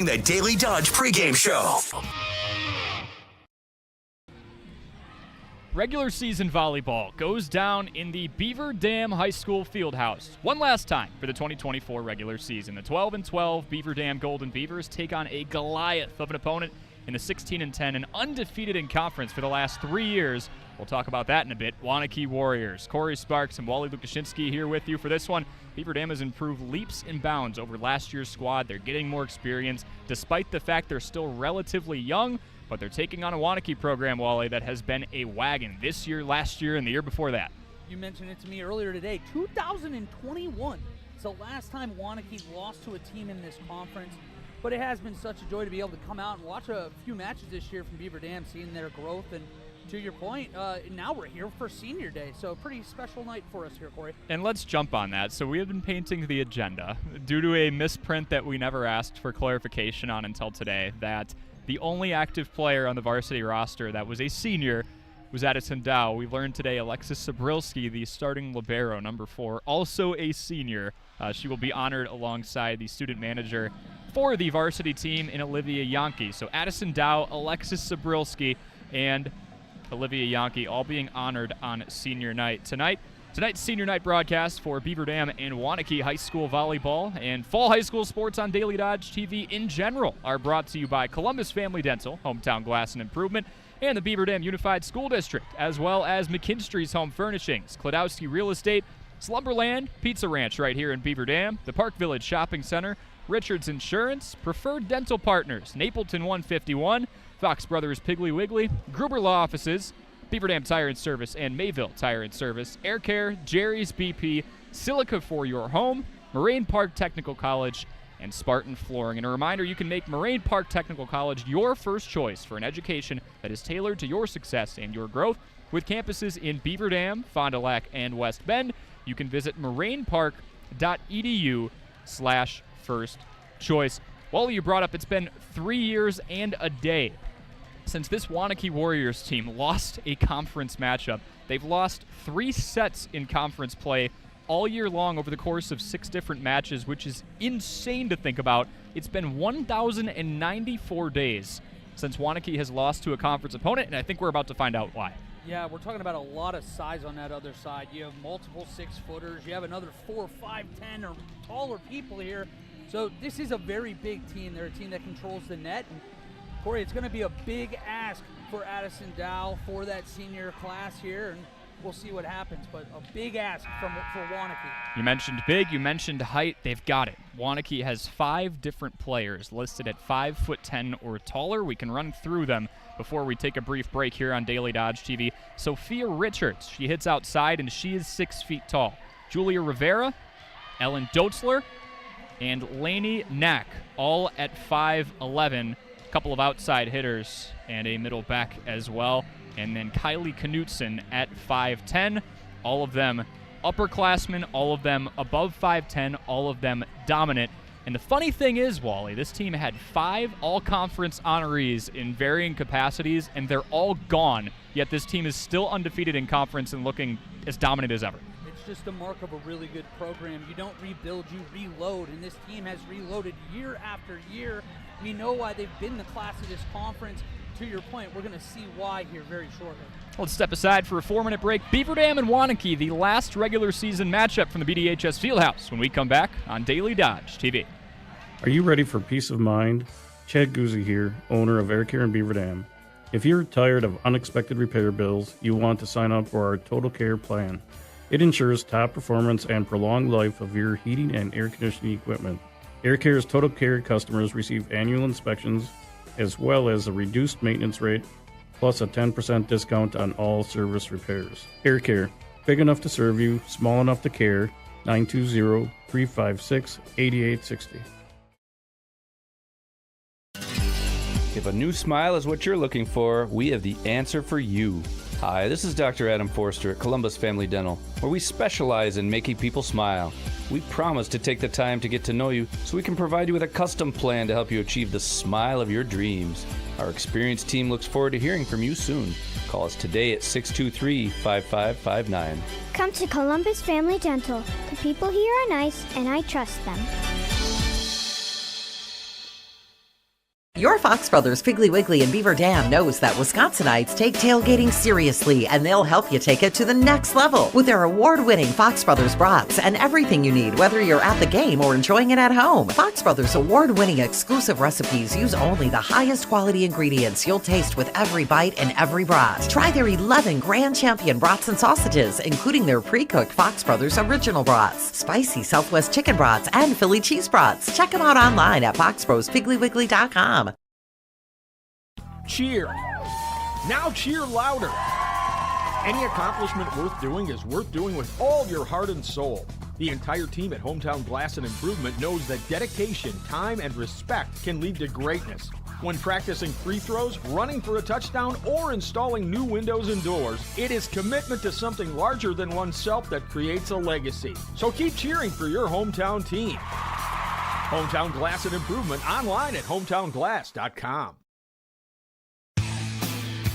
The Daily Dodge pregame show. Regular season volleyball goes down in the Beaver Dam High School Fieldhouse one last time for the 2024 regular season. The 12-12 Beaver Dam Golden Beavers take on a Goliath of an opponent in the 16-10 and undefeated in conference for the last 3 years. We'll talk about that in a bit. Waunakee Warriors, Corey Sparks and Wally Lukashinsky here with you for this one. Beaver Dam has improved leaps and bounds over last year's squad. They're getting more experience despite the fact they're still relatively young, but they're taking on a Waunakee program, Wally, that has been a wagon this year, last year, and the year before that. You mentioned it to me earlier today. 2021. It's the last time Waunakee lost to a team in this conference, but it has been such a joy to be able to come out and watch a few matches this year from Beaver Dam, seeing their growth. And to your point, now we're here for Senior Day, so a pretty special night for us here, Corey. And let's jump on that. So we have been painting the agenda due to a misprint that we never asked for clarification on until today, that the only active player on the varsity roster that was a senior was Addison Dow. We learned today Alexis Sabrilski, the starting libero, number 4, also a senior. She will be honored alongside the student manager for the varsity team in Olivia Yankee. So Addison Dow, Alexis Sabrilski, and Olivia Yankee all being honored on senior night. Tonight's senior night broadcast for Beaver Dam and Waunakee High School volleyball and fall high school sports on Daily Dodge TV in general are brought to you by Columbus Family Dental, Hometown Glass and Improvement, and the Beaver Dam Unified School District, as well as McKinstry's Home Furnishings, Klodowski Real Estate, Slumberland Pizza Ranch right here in Beaver Dam, the Park Village Shopping Center, Richards Insurance, Preferred Dental Partners, Napleton 151, Fox Brothers Piggly Wiggly, Gruber Law Offices, Beaver Dam Tire and Service, and Mayville Tire and Service, Air Care, Jerry's BP, Silica for your home, Moraine Park Technical College, and Spartan Flooring. And a reminder, you can make Moraine Park Technical College your first choice for an education that is tailored to your success and your growth. With campuses in Beaver Dam, Fond du Lac, and West Bend, you can visit morainepark.edu/first choice. Wally, you brought up it's been 3 years and a day since this Waunakee Warriors team lost a conference matchup. They've lost 3 sets in conference play all year long over the course of 6 different matches, which is insane to think about. It's been 1,094 days since Waunakee has lost to a conference opponent, and I think we're about to find out why. Yeah, we're talking about a lot of size on that other side. You have multiple 6-footers. You have another 4, 5, 10 or taller people here. So this is a very big team. They're a team that controls the net. And Corey, it's going to be a big ask for Addison Dow for that senior class here, and we'll see what happens. But a big ask for Waunakee. You mentioned big, you mentioned height. They've got it. Waunakee has 5 different players listed at 5'10" or taller. We can run through them before we take a brief break here on Daily Dodge TV. Sophia Richards, she hits outside, and she is 6 feet tall. Julia Rivera, Ellen Dotzler, and Lainey Knack, all at 5'11". A couple of outside hitters and a middle back as well. And then Kylie Knutson at 5'10". All of them upperclassmen, all of them above 5'10", all of them dominant. And the funny thing is, Wally, this team had 5 all-conference honorees in varying capacities, and they're all gone, yet this team is still undefeated in conference and looking as dominant as ever. It's just a mark of a really good program. You don't rebuild, you reload, and this team has reloaded year after year. We know why they've been the class of this conference. To your point, we're going to see why here very shortly. Let's step aside for a 4-minute break. Beaver Dam and Waunakee, the last regular season matchup from the BDHS Fieldhouse when we come back on Daily Dodge TV. Are you ready for peace of mind? Chad Guzzi here, owner of Air Care in Beaver Dam. If you're tired of unexpected repair bills, you want to sign up for our Total Care plan. It ensures top performance and prolonged life of your heating and air conditioning equipment. Air Care's Total Care customers receive annual inspections as well as a reduced maintenance rate, plus a 10% discount on all service repairs. Air Care, big enough to serve you, small enough to care. 920-356-8860. If a new smile is what you're looking for, we have the answer for you. Hi, this is Dr. Adam Forster at Columbus Family Dental, where we specialize in making people smile. We promise to take the time to get to know you so we can provide you with a custom plan to help you achieve the smile of your dreams. Our experienced team looks forward to hearing from you soon. Call us today at 623-5559. Come to Columbus Family Dental. The people here are nice, and I trust them. Your Fox Brothers Piggly Wiggly and Beaver Dam knows that Wisconsinites take tailgating seriously, and they'll help you take it to the next level with their award-winning Fox Brothers brats and everything you need, whether you're at the game or enjoying it at home. Fox Brothers award-winning exclusive recipes use only the highest quality ingredients you'll taste with every bite and every brat. Try their 11 Grand Champion brats and sausages, including their pre-cooked Fox Brothers original brats, spicy Southwest chicken brats, and Philly cheese brats. Check them out online at foxbrospigglywiggly.com. Cheer. Now cheer louder. Any accomplishment worth doing is worth doing with all your heart and soul. The entire team at Hometown Glass and Improvement knows that dedication, time, and respect can lead to greatness. When practicing free throws, running for a touchdown, or installing new windows and doors, it is commitment to something larger than oneself that creates a legacy. So keep cheering for your hometown team. Hometown Glass and Improvement online at hometownglass.com.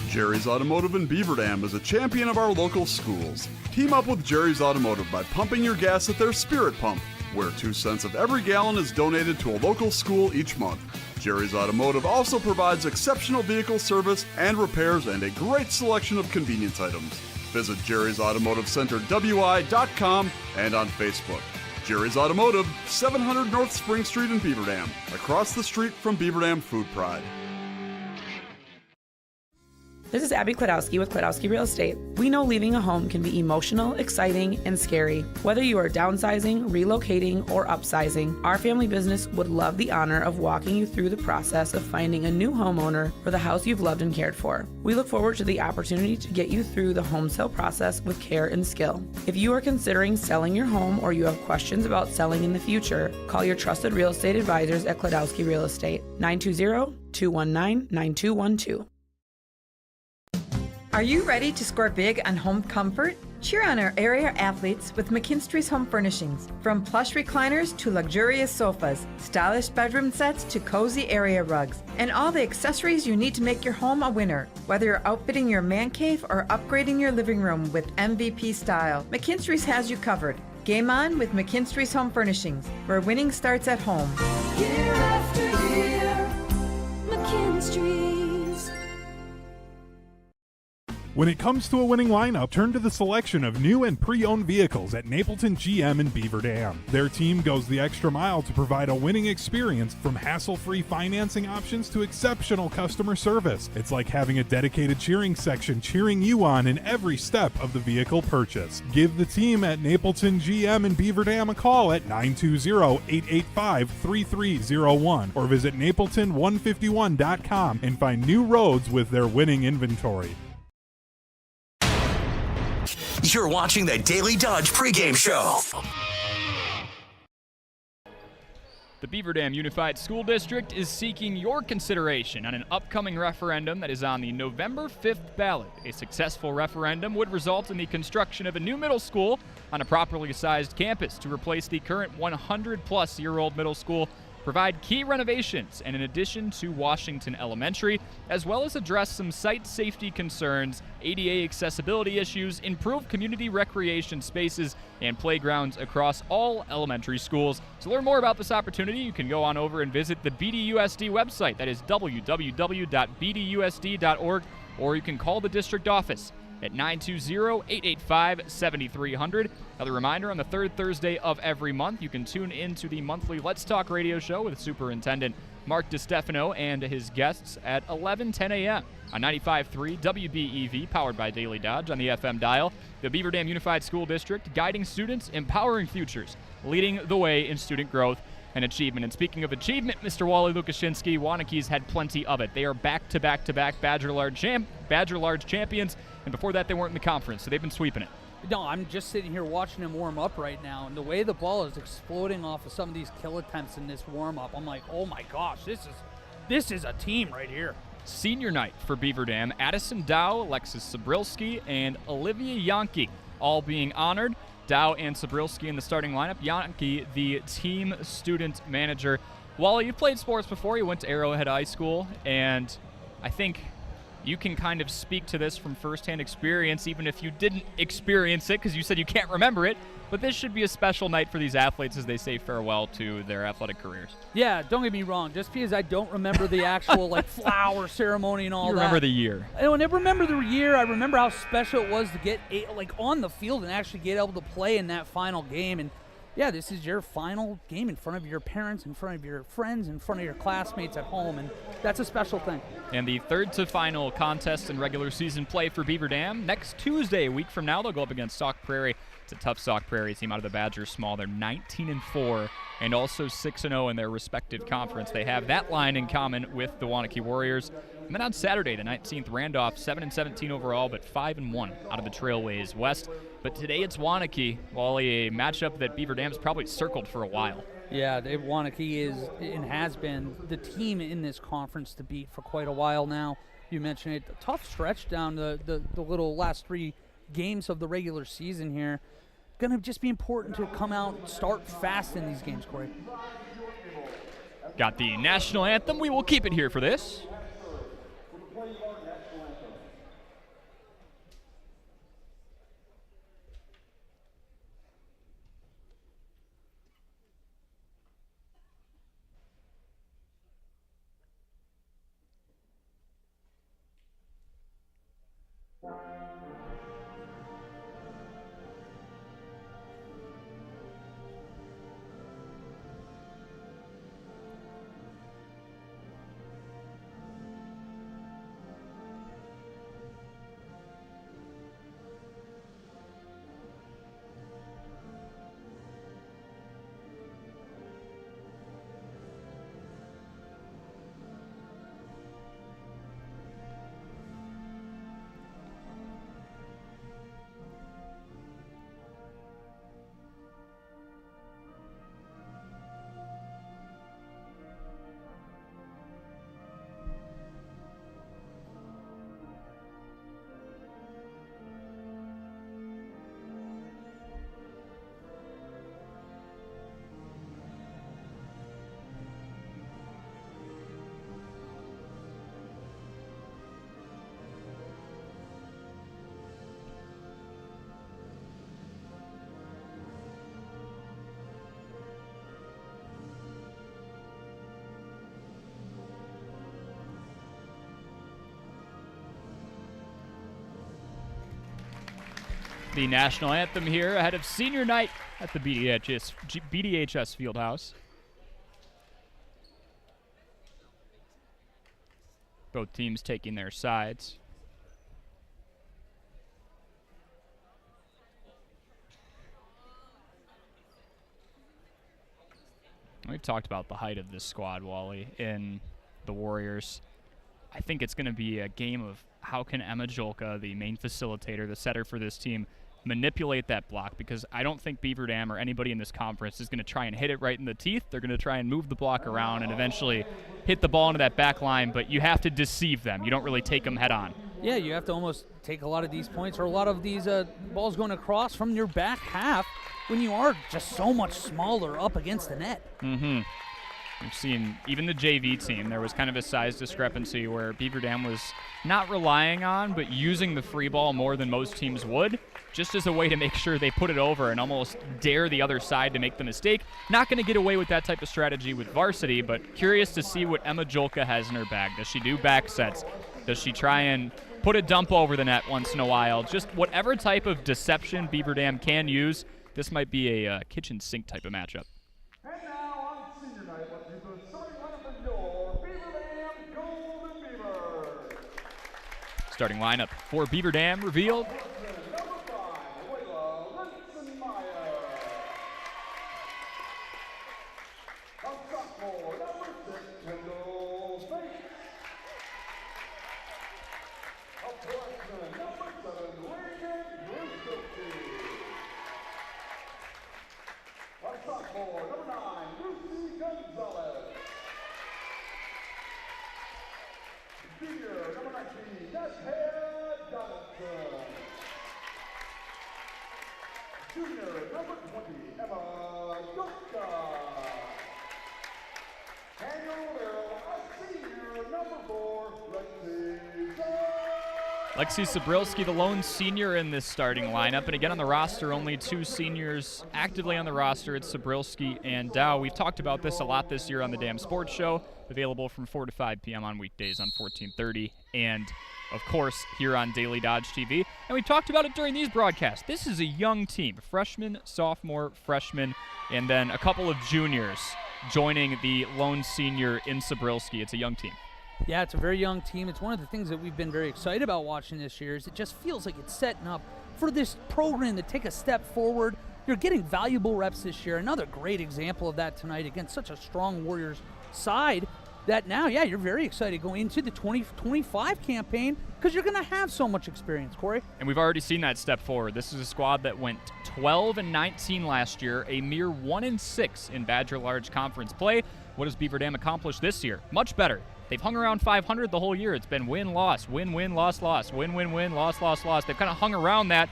Jerry's Automotive in Beaver Dam is a champion of our local schools. Team up with Jerry's Automotive by pumping your gas at their Spirit Pump, where 2 cents of every gallon is donated to a local school each month. Jerry's Automotive also provides exceptional vehicle service and repairs and a great selection of convenience items. Visit Jerry's Automotive Center WI.com and on Facebook. Jerry's Automotive, 700 North Spring Street in Beaver Dam, across the street from Beaver Dam Food Pride. This is Abby Klodowski with Klodowski Real Estate. We know leaving a home can be emotional, exciting, and scary. Whether you are downsizing, relocating, or upsizing, our family business would love the honor of walking you through the process of finding a new homeowner for the house you've loved and cared for. We look forward to the opportunity to get you through the home sale process with care and skill. If you are considering selling your home or you have questions about selling in the future, call your trusted real estate advisors at Klodowski Real Estate, 920-219-9212. Are you ready to score big on home comfort? Cheer on our area athletes with McKinstry's Home Furnishings. From plush recliners to luxurious sofas, stylish bedroom sets to cozy area rugs, and all the accessories you need to make your home a winner. Whether you're outfitting your man cave or upgrading your living room with MVP style, McKinstry's has you covered. Game on with McKinstry's Home Furnishings, where winning starts at home. Year after year, McKinstry's. When it comes to a winning lineup, turn to the selection of new and pre-owned vehicles at Napleton GM in Beaver Dam. Their team goes the extra mile to provide a winning experience, from hassle-free financing options to exceptional customer service. It's like having a dedicated cheering section cheering you on in every step of the vehicle purchase. Give the team at Napleton GM in Beaver Dam a call at 920-885-3301 or visit napleton151.com and find new roads with their winning inventory. You're watching the Daily Dodge pregame show. The Beaver Dam Unified School District is seeking your consideration on an upcoming referendum that is on the November 5th ballot. A successful referendum would result in the construction of a new middle school on a properly sized campus to replace the current 100-plus-year-old middle school, provide key renovations and in addition to Washington Elementary, as well as address some site safety concerns, ADA accessibility issues, improve community recreation spaces, and playgrounds across all elementary schools. To learn more about this opportunity, you can go on over and visit the BDUSD website. That is www.bdusd.org, or you can call the district office at 920-885-7300. Another reminder, on the third Thursday of every month, you can tune in to the monthly Let's Talk radio show with Superintendent Mark DiStefano and his guests at 11:10 a.m. on 95.3 WBEV, powered by Daily Dodge on the FM dial. The Beaver Dam Unified School District, guiding students, empowering futures, leading the way in student growth and achievement. And speaking of achievement, Mr. Wally Lukashinsky, Waunakee's had plenty of it. They are back-to-back-to-back Badger Large champions, and before that they weren't in the conference, so they've been sweeping it. No, I'm just sitting here watching him warm up right now, and the way the ball is exploding off of some of these kill attempts in this warm-up, I'm like, oh my gosh, this is a team right here. Senior night for Beaver Dam. Addison Dow, Alexis Sabrilski, and Olivia Yankee all being honored. Dow and Sabrilski in the starting lineup. Yankee, the team student manager. Wally, you've played sports before. You went to Arrowhead High School, and I think you can kind of speak to this from firsthand experience, even if you didn't experience it because you said you can't remember it. But this should be a special night for these athletes as they say farewell to their athletic careers. Yeah, don't get me wrong. Just because I don't remember the actual flower ceremony and all that. You remember the year. I don't ever remember the year. I remember how special it was to get on the field and actually get able to play in that final game. And yeah, this is your final game in front of your parents, in front of your friends, in front of your classmates at home, and that's a special thing. And the third to final contest in regular season play for Beaver Dam next Tuesday, a week from now, they'll go up against Sauk Prairie. It's a tough Sauk Prairie team out of the Badger Small. They're 19-4 and also 6-0 in their respective conference. They have that line in common with the Waunakee Warriors. And then on Saturday, the 19th, Randolph, 7-17 overall, but 5-1 out of the Trailways West. But today it's Waunakee, Wally, a matchup that Beaver Dam's probably circled for a while. Yeah, Waunakee is and has been the team in this conference to beat for quite a while now. You mentioned it, a tough stretch down the little last 3 games of the regular season here. Going to just be important to come out and start fast in these games, Corey. Got the national anthem. We will keep it here for this. The national anthem here ahead of senior night at the BDHS Fieldhouse. Both teams taking their sides. We've talked about the height of this squad, Wally, in the Warriors. I think it's going to be a game of how can Emma Jolka, the main facilitator, the setter for this team, manipulate that block, because I don't think Beaver Dam or anybody in this conference is going to try and hit it right in the teeth. They're going to try and move the block around and eventually hit the ball into that back line, but you have to deceive them. You don't really take them head on. Yeah, you have to almost take a lot of these points or a lot of these balls going across from your back half when you are just so much smaller up against the net. Mm-hmm. We've seen even the JV team, there was kind of a size discrepancy where Beaver Dam was not relying on, but using the free ball more than most teams would, just as a way to make sure they put it over and almost dare the other side to make the mistake. Not going to get away with that type of strategy with varsity, but curious to see what Emma Jolka has in her bag. Does she do back sets? Does she try and put a dump over the net once in a while? Just whatever type of deception Beaver Dam can use, this might be a kitchen sink type of matchup. Starting lineup for Beaver Dam revealed. And your winner, a senior, number 4, Lexi Jones. Lexi Sabrilski, the lone senior in this starting lineup. And again on the roster, only 2 seniors actively on the roster. It's Sabrilski and Dow. We've talked about this a lot this year on the Dam Sports Show, available from 4 to 5 p.m. on weekdays on 1430. And, of course, here on Daily Dodge TV. And we talked about it during these broadcasts. This is a young team, freshman, sophomore, freshman, and then a couple of juniors joining the lone senior in Sabrilski. It's a young team. Yeah, it's a very young team. It's one of the things that we've been very excited about watching this year is it just feels like it's setting up for this program to take a step forward. You're getting valuable reps this year. Another great example of that tonight against such a strong Warriors side that now, yeah, you're very excited going into the 2025 campaign because you're going to have so much experience, Corey. And we've already seen that step forward. This is a squad that went 12-19 last year, a mere 1-6 in Badger Large Conference play. What has Beaver Dam accomplished this year? Much better. They've hung around 500 the whole year. It's been win-loss, win-win, loss-loss, win-win-win, loss-loss-loss. They've kind of hung around that,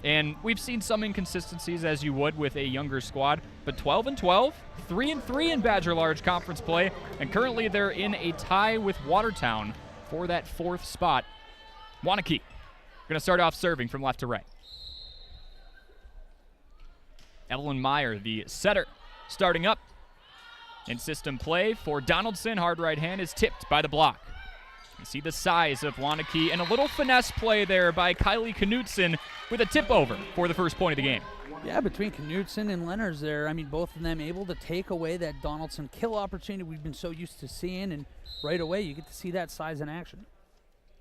and we've seen some inconsistencies, as you would with a younger squad. But 12-12, 3-3 in Badger Large Conference play, and currently they're in a tie with Watertown for that 4th spot. Waunakee going to start off serving from left to right. Evelyn Meyer, the setter, starting up. In system play for Donaldson, hard right hand is tipped by the block. You see the size of Waunakee and a little finesse play there by Kylie Knutson with a tip over for the first point of the game. Yeah, between Knutson and Lenners there, I mean, both of them able to take away that Donaldson kill opportunity we've been so used to seeing, and right away you get to see that size in action.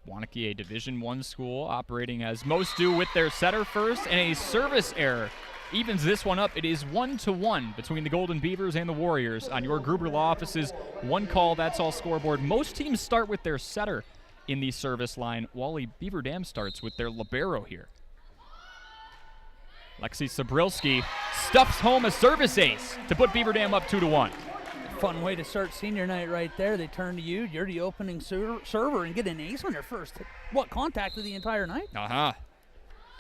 Waunakee, a Division I school, operating as most do with their setter first, and a service error evens this one up. It is 1-1 between the Golden Beavers and the Warriors on your Gruber Law Office's One Call, That's All scoreboard. Most teams start with their setter in the service line. Wally Beaver Dam starts with their libero here. Lexi Sabrilski stuffs home a service ace to put Beaver Dam up 2-1. Fun way to start senior night right there. They turn to you. You're the opening server and get an ace on your first, contact of the entire night?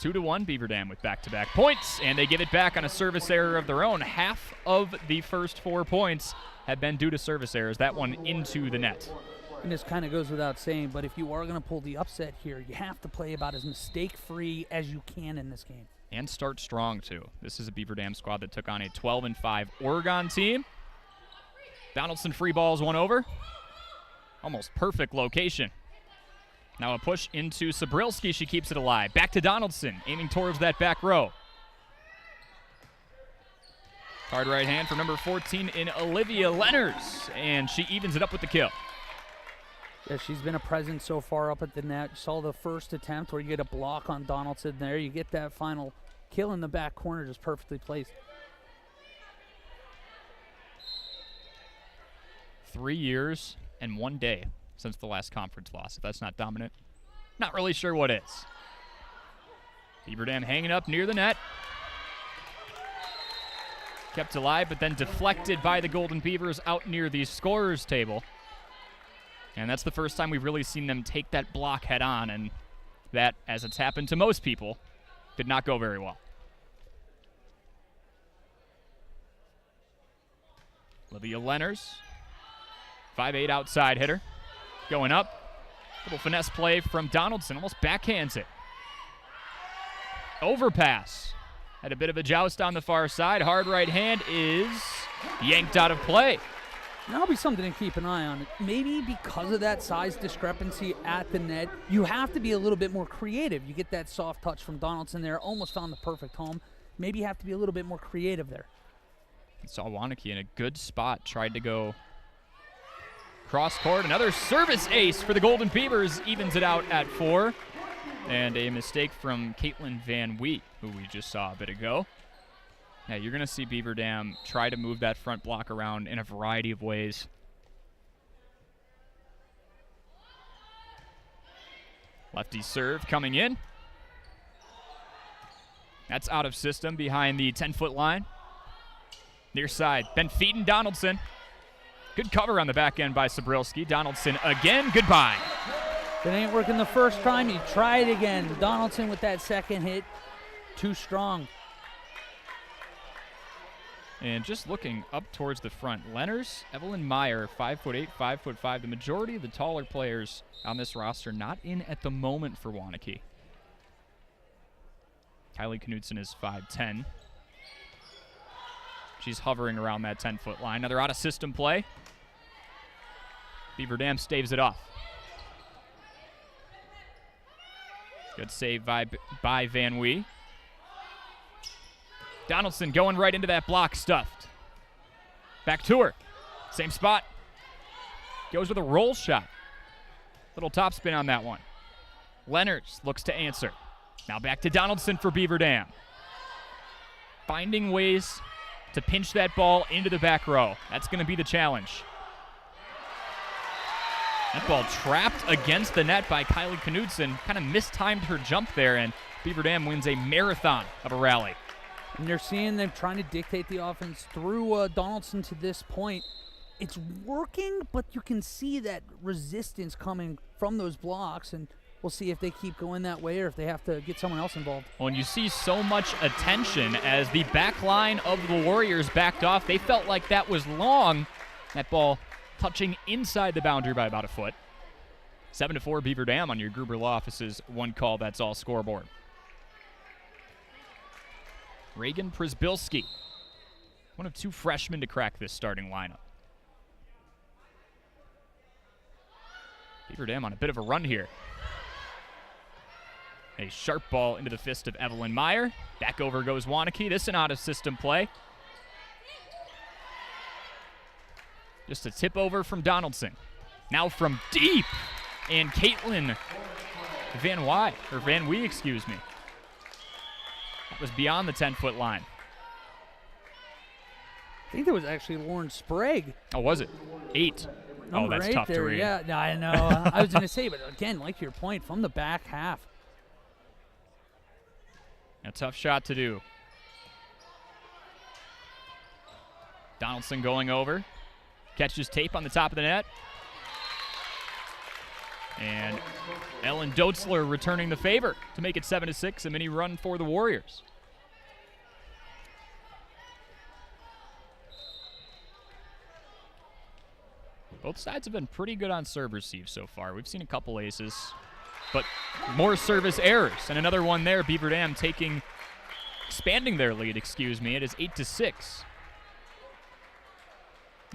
2-1 Beaver Dam with back-to-back points, and they give it back on a service error of their own. Half of the first 4 points have been due to service errors. That one into the net. And this kind of goes without saying, but if you are going to pull the upset here, you have to play about as mistake-free as you can in this game. And start strong, too. This is a Beaver Dam squad that took on a 12-5 Oregon team. Donaldson free balls one over. Almost perfect location. Now a push into Sabrilski. She keeps it alive. Back to Donaldson, aiming towards that back row. Hard right hand for number 14 in Olivia Lenners, and she evens it up with the kill. Yeah, she's been a presence so far up at the net. You saw the first attempt where you get a block on Donaldson there. You get that final kill in the back corner, just perfectly placed. 3 years and 1 day since the last conference loss. If that's not dominant, not really sure what is. Beaver Dam hanging up near the net. Kept alive, but then deflected by the Golden Beavers out near the scorer's table. And that's the first time we've really seen them take that block head on, and that, as it's happened to most people, did not go very well. Olivia Lenners, 5'8" outside hitter. Going up. Little finesse play from Donaldson. Almost backhands it. Overpass. Had a bit of a joust on the far side. Hard right hand is yanked out of play. That'll be something to keep an eye on. Maybe because of that size discrepancy at the net, you have to be a little bit more creative. You get that soft touch from Donaldson there. Almost found the perfect home. Maybe you have to be a little bit more creative there. Saw Waunakee in a good spot. Tried to go cross court. Another service ace for the Golden Beavers. Evens it out at 4. And a mistake from Caitlin Van Wheat, who we just saw a bit ago. Yeah, you're going to see Beaver Dam try to move that front block around in a variety of ways. Lefty serve coming in. That's out of system behind the 10-foot line. Near side, Ben Feeten, Donaldson. Good cover on the back end by Sabrilski. Donaldson again, goodbye. If it ain't working the first time, you try it again. Donaldson with that second hit, too strong. And just looking up towards the front, Lenners, Evelyn Meyer, 5'8", 5'5". The majority of the taller players on this roster not in at the moment for Waunakee. Kylie Knudsen is 5'10". She's hovering around that 10-foot line. Another out-of-system play. Beaver Dam staves it off. Good save by Van Wee. Donaldson going right into that block, stuffed. Back to her. Same spot. Goes with a roll shot. Little topspin on that one. Lenners looks to answer. Now back to Donaldson for Beaver Dam. Finding ways to pinch that ball into the back row. That's going to be the challenge. That ball trapped against the net by Kylie Knudsen. Kind of mistimed her jump there, and Beaver Dam wins a marathon of a rally. And you're seeing them trying to dictate the offense through Donaldson to this point. It's working, but you can see that resistance coming from those blocks, and we'll see if they keep going that way or if they have to get someone else involved. Well, and you see so much attention as the back line of the Warriors backed off. They felt like that was long. That ball touching inside the boundary by about a foot. 7-4 Beaver Dam on your Gruber Law Office's one call, that's all scoreboard. Reagan Przbilski, one of two freshmen to crack this starting lineup. Beaver Dam on a bit of a run here. A sharp ball into the fist of Evelyn Meyer. Back over goes Waunakee. This is an out-of-system play. Just a tip over from Donaldson. Now from deep. And Caitlin Van Wee, excuse me. That was beyond the 10-foot line. I think that was actually Lauren Sprague. Oh, was it? 8. Oh, that's right tough there. to read. Yeah, no, I know. I was going to say, but again, like your point, from the back half. A tough shot to do. Donaldson going over. Catches tape on the top of the net. And Ellen Doetzler returning the favor to make it 7-6, a mini run for the Warriors. Both sides have been pretty good on serve receive so far. We've seen a couple aces, but more service errors. And another one there, Beaver Dam expanding their lead, excuse me. It is 8-6.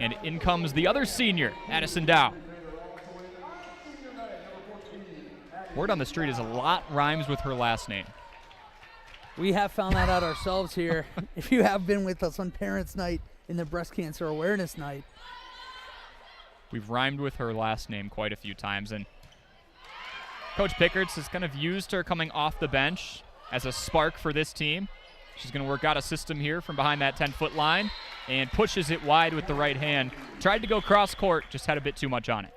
And in comes the other senior, Addison Dow. Word on the street is a lot rhymes with her last name. We have found that out ourselves here. If you have been with us on Parents' Night in the Breast Cancer Awareness Night. We've rhymed with her last name quite a few times, and Coach Pickards has kind of used her coming off the bench as a spark for this team. She's going to work out a system here from behind that 10-foot line and pushes it wide with the right hand. Tried to go cross court, just had a bit too much on it.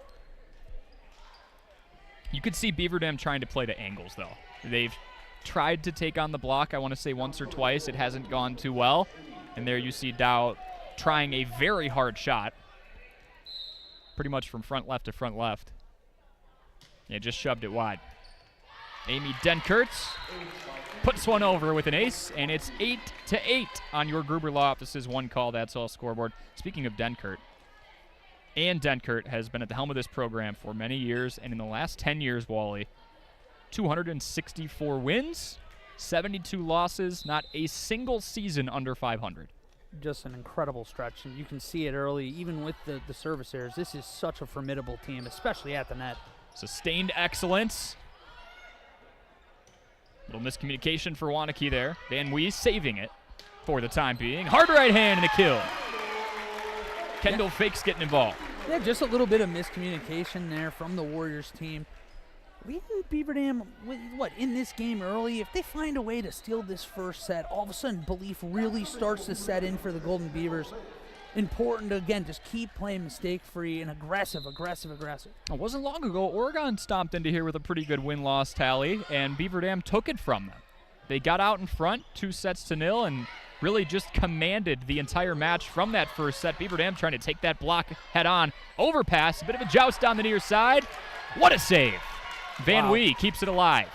You could see Beaver Dam trying to play to angles, though. They've tried to take on the block, I want to say once or twice. It hasn't gone too well. And there you see Dow trying a very hard shot. Pretty much from front left to front left. Yeah, just shoved it wide. Amy Denkertz puts one over with an ace, and it's 8-8 on your Gruber Law Office's one call, that's all scoreboard. Speaking of Denkert, Ann Denkert has been at the helm of this program for many years, and in the last 10 years, Wally, 264 wins, 72 losses, not a single season under 500. Just an incredible stretch, and you can see it early, even with the service errors. This is such a formidable team, especially at the net. Sustained excellence. Little miscommunication for Waunakee there. Van Wee saving it for the time being. Hard right hand and a kill. Kendall Fakes getting involved. Yeah, just a little bit of miscommunication there from the Warriors team. Leaving Beaver Dam, in this game early, if they find a way to steal this first set, all of a sudden belief really starts to set in for the Golden Beavers. Important to, again, just keep playing mistake-free and aggressive. It wasn't long ago, Oregon stomped into here with a pretty good win-loss tally, and Beaver Dam took it from them. They got out in front, 2-0, and really just commanded the entire match from that first set. Beaver Dam trying to take that block head-on. Overpass, a bit of a joust down the near side. What a save. Van Wee keeps it alive.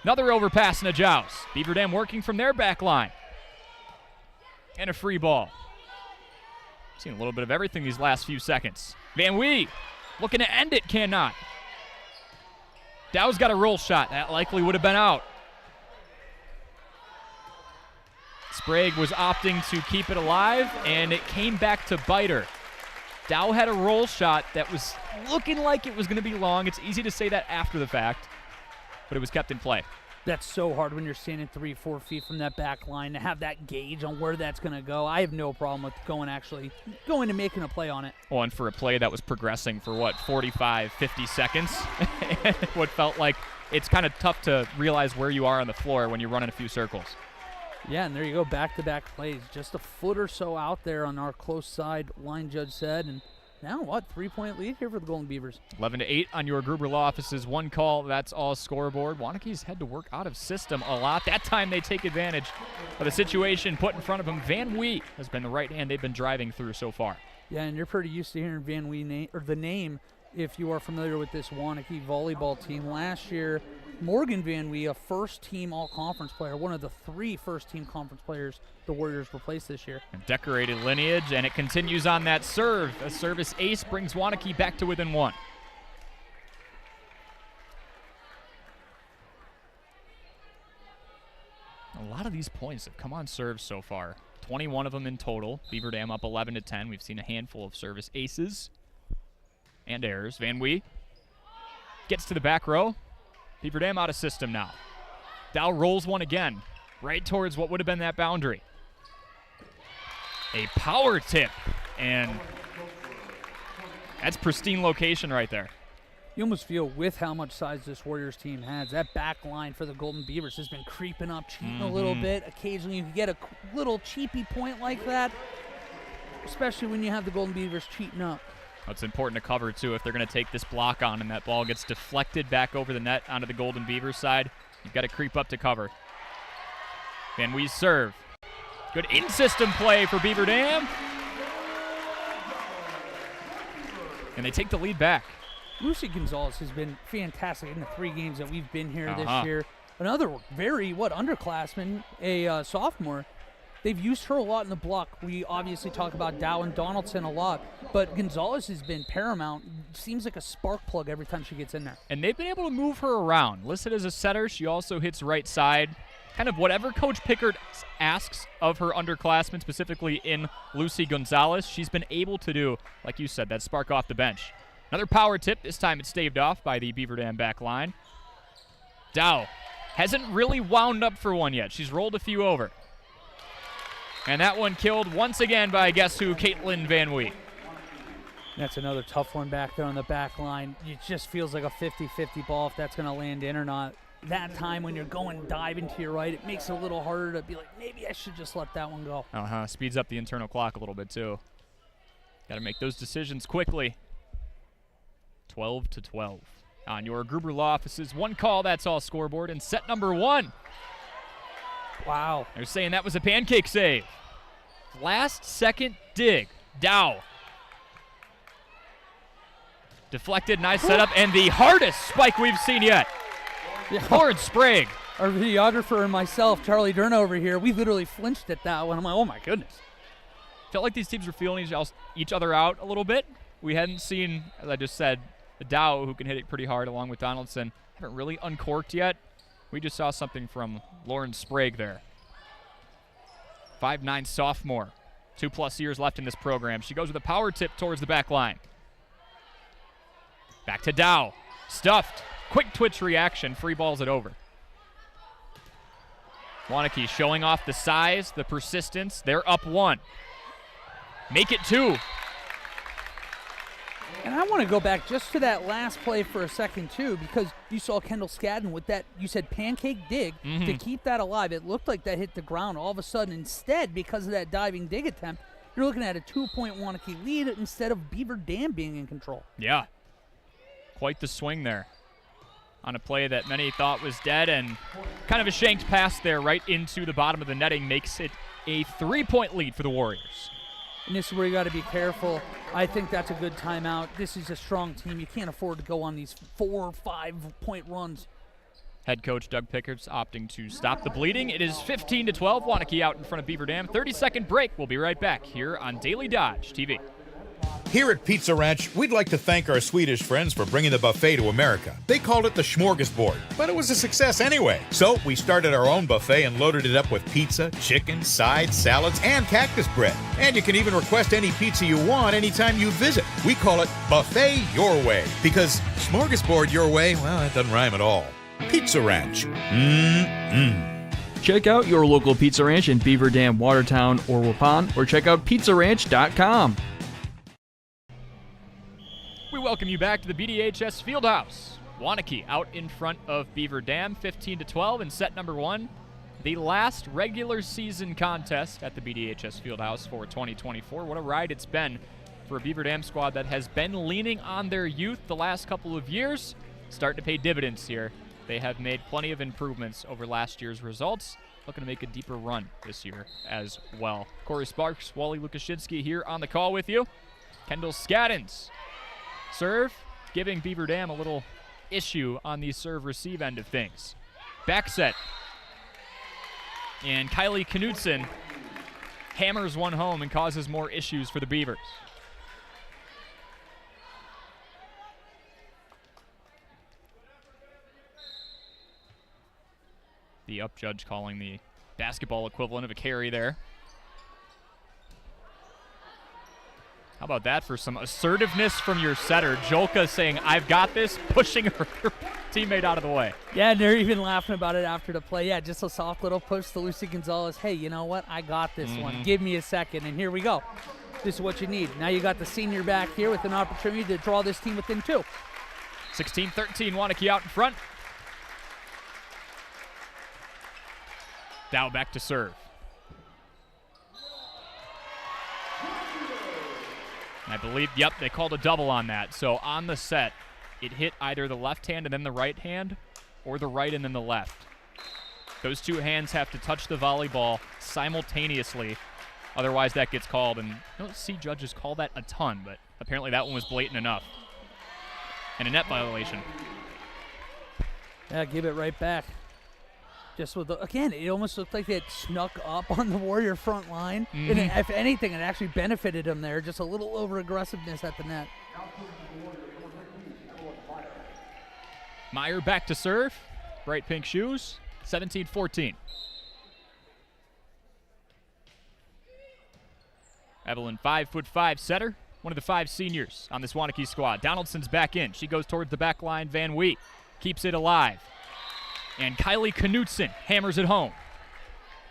Another overpass and a joust. Beaver Dam working from their back line. And a free ball. Seen a little bit of everything these last few seconds. Van Wee looking to end it, cannot. Dow's got a roll shot. That likely would have been out. Sprague was opting to keep it alive, and it came back to bite her. Dow had a roll shot that was looking like it was going to be long. It's easy to say that after the fact, but it was kept in play. That's so hard when you're standing 3-4 feet from that back line to have that gauge on where that's going to go. I have no problem with going and making a play on it. Well, and for a play that was progressing for, 45, 50 seconds, what felt like it's kind of tough to realize where you are on the floor when you're running a few circles. Yeah, and there you go, back-to-back plays. Just a foot or so out there on our close side, line judge said. And now, 3-point lead here for the Golden Beavers. 11-8 on your Gruber Law Office's one call. That's all scoreboard. Waunakee's had to work out of system a lot. That time they take advantage of the situation put in front of them. Van Wee has been the right hand they've been driving through so far. Yeah, and you're pretty used to hearing Van Wee the name if you are familiar with this Waunakee volleyball team. Last year, Morgan Van Wee, a first-team all-conference player, one of the 3 first-team conference players the Warriors replaced this year. A decorated lineage, and it continues on that serve. A service ace brings Waunakee back to within 1. A lot of these points have come on serves so far. 21 of them in total. Beaver Dam up 11-10. We've seen a handful of service aces and errors. Van Wee gets to the back row. Beaver Dam out of system now. Dow rolls one again, right towards what would have been that boundary. A power tip, and that's pristine location right there. You almost feel with how much size this Warriors team has, that back line for the Golden Beavers has been creeping up, cheating a little bit. Occasionally you can get a little cheapy point like that, especially when you have the Golden Beavers cheating up. It's important to cover, too, if they're going to take this block on and that ball gets deflected back over the net onto the Golden Beavers side. You've got to creep up to cover. Van Wee's serve. Good in-system play for Beaver Dam. And they take the lead back. Lucy Gonzalez has been fantastic in the 3 games that we've been here this year. Another very, underclassman, a sophomore. They've used her a lot in the block. We obviously talk about Dow and Donaldson a lot, but Gonzalez has been paramount. Seems like a spark plug every time she gets in there. And they've been able to move her around. Listed as a setter, she also hits right side. Kind of whatever Coach Pickard asks of her underclassmen, specifically in Lucy Gonzalez, she's been able to do, like you said, that spark off the bench. Another power tip. This time it's staved off by the Beaver Dam back line. Dow hasn't really wound up for one yet. She's rolled a few over. And that one killed once again by guess who, Caitlin Van Wee. That's another tough one back there on the back line. It just feels like a 50-50 ball if that's going to land in or not. That time when you're going diving to your right, it makes it a little harder to be like, maybe I should just let that one go. Speeds up the internal clock a little bit too. Got to make those decisions quickly. 12-12 on your Gruber Law Office's one call. That's all scoreboard. And set number 1. Wow. They're saying that was a pancake save. Last second dig. Dow. Deflected, nice setup, and the hardest spike we've seen yet. Lauren Sprague. Our videographer and myself, Charlie Durna over here, we literally flinched at that one. I'm like, oh my goodness. Felt like these teams were feeling each other out a little bit. We hadn't seen, as I just said, Dow, who can hit it pretty hard along with Donaldson, haven't really uncorked yet. We just saw something from Lauren Sprague there. 5'9" sophomore. 2+ years left in this program. She goes with a power tip towards the back line. Back to Dow. Stuffed. Quick twitch reaction. Free balls it over. Waunakee showing off the size, the persistence. They're up 1. Make it 2. And I want to go back just to that last play for a second, too, because you saw Kendall Skadden with that, you said pancake dig, to keep that alive. It looked like that hit the ground. All of a sudden, instead, because of that diving dig attempt, you're looking at a 2-point Waunakee lead instead of Beaver Dam being in control. Yeah. Quite the swing there on a play that many thought was dead, and kind of a shanked pass there right into the bottom of the netting makes it a 3-point lead for the Warriors. And this is where you got to be careful. I think that's a good timeout. This is a strong team. You can't afford to go on these 4 or 5-point runs. Head coach Doug Pickert's opting to stop the bleeding. It is 15-12. Waunakee out in front of Beaver Dam. 30-second break. We'll be right back here on Daily Dodge TV. Here at Pizza Ranch, we'd like to thank our Swedish friends for bringing the buffet to America. They called it the smorgasbord, but it was a success anyway. So we started our own buffet and loaded it up with pizza, chicken, sides, salads, and cactus bread. And you can even request any pizza you want anytime you visit. We call it Buffet Your Way, because smorgasbord your way, well, that doesn't rhyme at all. Pizza Ranch. Check out your local Pizza Ranch in Beaver Dam, Watertown, or Waupun, or check out pizzaranch.com. We welcome you back to the BDHS Fieldhouse. Waunakee out in front of Beaver Dam, 15-12 in set number 1. The last regular season contest at the BDHS Fieldhouse for 2024. What a ride it's been for a Beaver Dam squad that has been leaning on their youth the last couple of years. Starting to pay dividends here. They have made plenty of improvements over last year's results. Looking to make a deeper run this year as well. Corey Sparks, Wally Lukashinsky here on the call with you. Kendall Scaddens. Serve, giving Beaver Dam a little issue on the serve-receive end of things. Back set. And Kylie Knudsen hammers one home and causes more issues for the Beavers. The up judge calling the basketball equivalent of a carry there. How about that for some assertiveness from your setter? Jolka saying, I've got this, pushing her teammate out of the way. Yeah, and they're even laughing about it after the play. Yeah, just a soft little push to Lucy Gonzalez. Hey, you know what? I got this one. Give me a second, and here we go. This is what you need. Now you got the senior back here with an opportunity to draw this team within 2. 16-13, Waunakee out in front. Dow back to serve. I believe, yep, they called a double on that. So on the set, it hit either the left hand and then the right hand, or the right and then the left. Those two hands have to touch the volleyball simultaneously. Otherwise, that gets called. And I don't see judges call that a ton, but apparently that one was blatant enough. And a net violation. Yeah, give it right back. Just with again, it almost looked like they had snuck up on the Warrior front line. And if anything, it actually benefited them there. Just a little over-aggressiveness at the net. Meyer back to serve. Bright pink shoes. 17-14. Evelyn, 5'5" setter. One of the 5 seniors on this Waunakee squad. Donaldson's back in. She goes towards the back line. Van Wheat keeps it alive. And Kylie Knudsen hammers it home.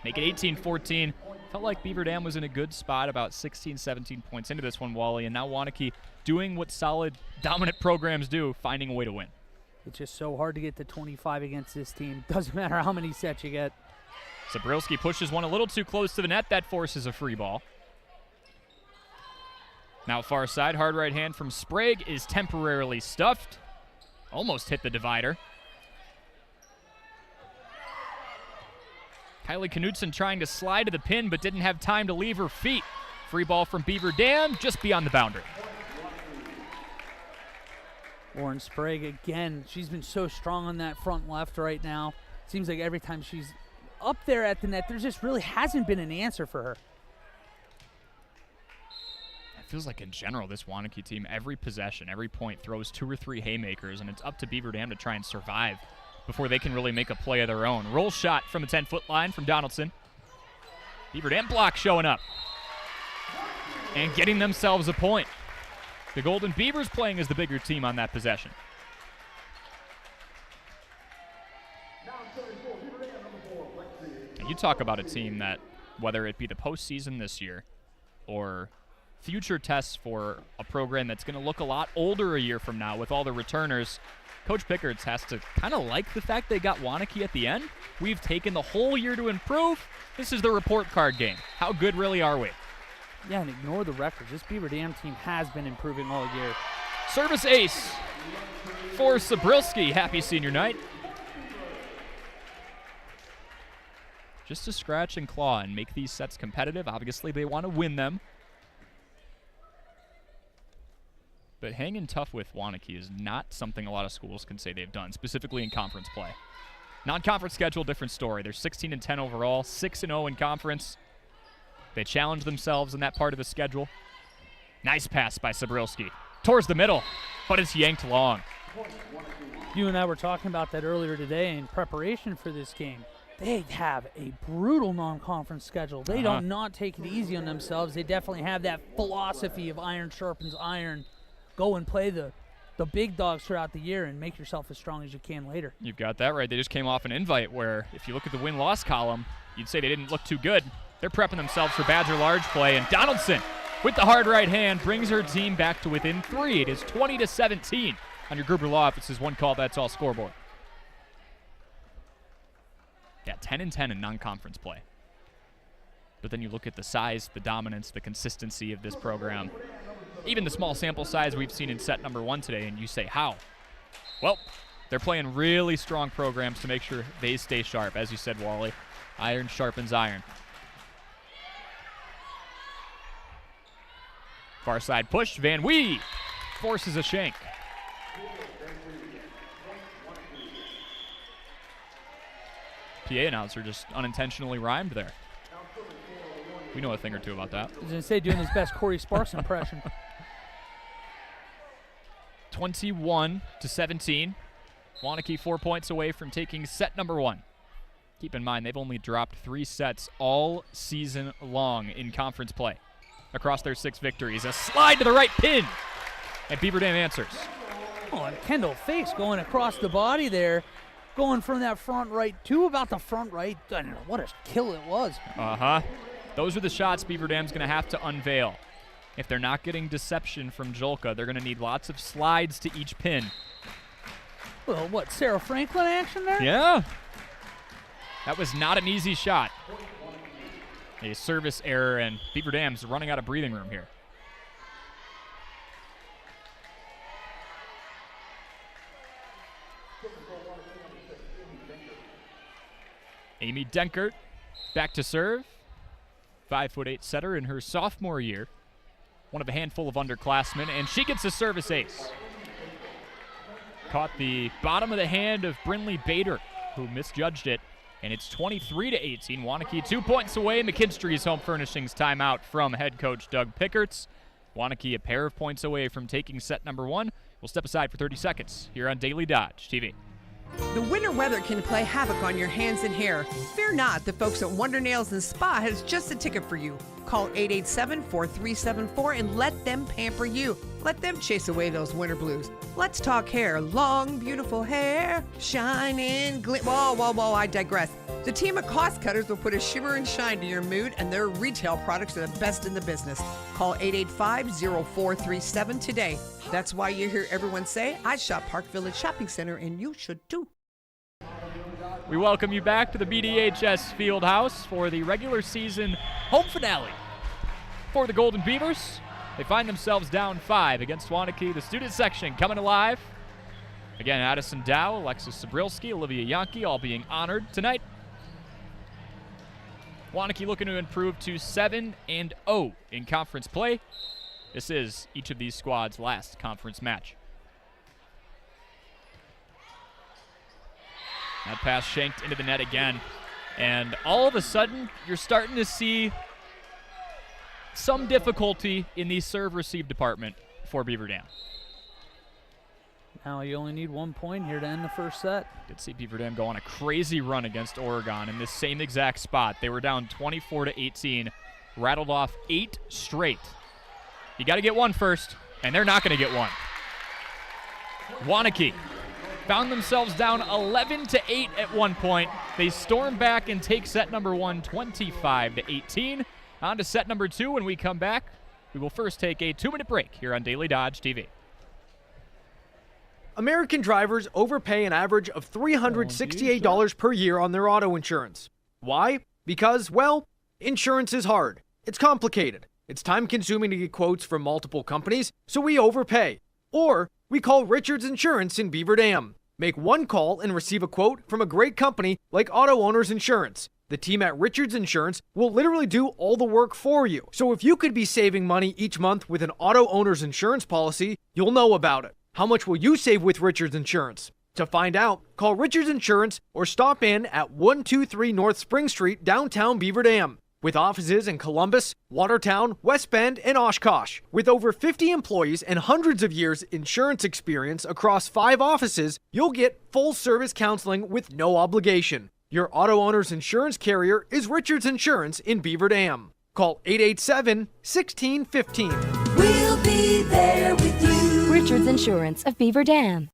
Make it 18-14. Felt like Beaver Dam was in a good spot, about 16, 17 points into this one, Wally. And now Waunakee doing what solid, dominant programs do, finding a way to win. It's just so hard to get to 25 against this team. Doesn't matter how many sets you get. Zabrilski pushes one a little too close to the net. That forces a free ball. Now far side, hard right hand from Sprague is temporarily stuffed. Almost hit the divider. Kylie Knudsen trying to slide to the pin, but didn't have time to leave her feet. Free ball from Beaver Dam, just beyond the boundary. Lauren Sprague again. She's been so strong on that front left right now. Seems like every time she's up there at the net, there just really hasn't been an answer for her. It feels like in general, this Waunakee team, every possession, every point throws 2 or 3 haymakers, and it's up to Beaver Dam to try and survive before they can really make a play of their own. Roll shot from the 10-foot line from Donaldson. Beaver Dam block showing up and getting themselves a point. The Golden Beavers playing as the bigger team on that possession. And you talk about a team that, whether it be the postseason this year or future tests for a program that's going to look a lot older a year from now with all the returners, Coach Pickerts has to kind of like the fact they got Waunakee at the end. We've taken the whole year to improve. This is the report card game. How good really are we? Yeah, and ignore the records. This Beaver Dam team has been improving all year. Service ace for Zabrilski. Happy senior night. Just to scratch and claw and make these sets competitive. Obviously, they want to win them. But hanging tough with Waunakee is not something a lot of schools can say they've done, specifically in conference play. Non-conference schedule, different story. They're 16-10 overall, 6-0 in conference. They challenge themselves in that part of the schedule. Nice pass by Sabrilski. Towards the middle, but it's yanked long. You and I were talking about that earlier today in preparation for this game. They have a brutal non-conference schedule. They don't not take it easy on themselves. They definitely have that philosophy of iron sharpens iron. Go and play the big dogs throughout the year and make yourself as strong as you can later. You've got that right. They just came off an invite where if you look at the win-loss column, you'd say they didn't look too good. They're prepping themselves for Badger large play, and Donaldson with the hard right hand brings her team back to within 3. It is 20-17 on your Gruber Law Office's one call, that's all scoreboard. Yeah, 10-10 in non-conference play. But then you look at the size, the dominance, the consistency of this program. Even the small sample size we've seen in set number 1 today, and you say, how? Well, they're playing really strong programs to make sure they stay sharp. As you said, Wally, iron sharpens iron. Far side push, Van Wee forces a shank. PA announcer just unintentionally rhymed there. We know a thing or two about that. I was going to say, doing his best Corey Sparks impression. 21-17. Waunakee 4 points away from taking set number 1. Keep in mind, they've only dropped 3 sets all season long in conference play. Across their 6 victories, a slide to the right pin, and Beaver Dam answers. Oh, and Kendall Fakes going across the body there, going from that front right to about the front right. I don't know what a kill it was. Those are the shots Beaver Dam's going to have to unveil. If they're not getting deception from Jolka, they're going to need lots of slides to each pin. Well, what, Sarah Franklin action there? Yeah. That was not an easy shot. A service error, and Beaver Dam's running out of breathing room here. Amy Denkert back to serve. 5'8" setter in her sophomore year. One of a handful of underclassmen, and she gets a service ace. Caught the bottom of the hand of Brinley Bader, who misjudged it, and it's 23-18. Waunakee 2 points away. McKinstry's Home Furnishings timeout from head coach Doug Pickerts. Waunakee a pair of points away from taking set number 1. We'll step aside for 30 seconds here on Daily Dodge TV. The winter weather can play havoc on your hands and hair. Fear not, the folks at Wonder Nails and Spa has just the ticket for you. Call 887-4374 and let them pamper you. Let them chase away those winter blues. Let's talk hair. Long, beautiful hair, shining, whoa, I digress. The team of cost cutters will put a shimmer and shine to your mood, and their retail products are the best in the business. Call 885-0437 today. That's why you hear everyone say, I shop Park Village Shopping Center, and you should too. We welcome you back to the BDHS Fieldhouse for the regular season home finale. For the Golden Beavers, they find themselves down 5 against Waunakee. The student section coming alive. Again, Addison Dow, Alexis Sabrilski, Olivia Yankee all being honored tonight. Waunakee looking to improve to 7-0 in conference play. This is each of these squads' last conference match. That pass shanked into the net again. And all of a sudden, you're starting to see some difficulty in the serve-receive department for Beaver Dam. Now you only need 1 point here to end the first set. Did see Beaver Dam go on a crazy run against Oregon in this same exact spot. They were down 24-18, rattled off 8 straight. You got to get one first, and they're not going to get one. Waunakee found themselves down 11-8 at one point. They storm back and take set number 1, 25-18. On to set number 2 when we come back. We will first take a 2-minute break here on Daily Dodge TV. American drivers overpay an average of $368 per year on their auto insurance. Why? Because, well, insurance is hard. It's complicated. It's time-consuming to get quotes from multiple companies, so we overpay. Or we call Richards Insurance in Beaver Dam. Make one call and receive a quote from a great company like Auto Owners Insurance. The team at Richards Insurance will literally do all the work for you. So if you could be saving money each month with an Auto Owners Insurance policy, you'll know about it. How much will you save with Richards Insurance? To find out, call Richards Insurance or stop in at 123 North Spring Street, downtown Beaver Dam. With offices in Columbus, Watertown, West Bend, and Oshkosh. With over 50 employees and hundreds of years insurance experience across 5 offices, you'll get full-service counseling with no obligation. Your auto owner's insurance carrier is Richards Insurance in Beaver Dam. Call 887-1615. We'll be there with you. Richards Insurance of Beaver Dam.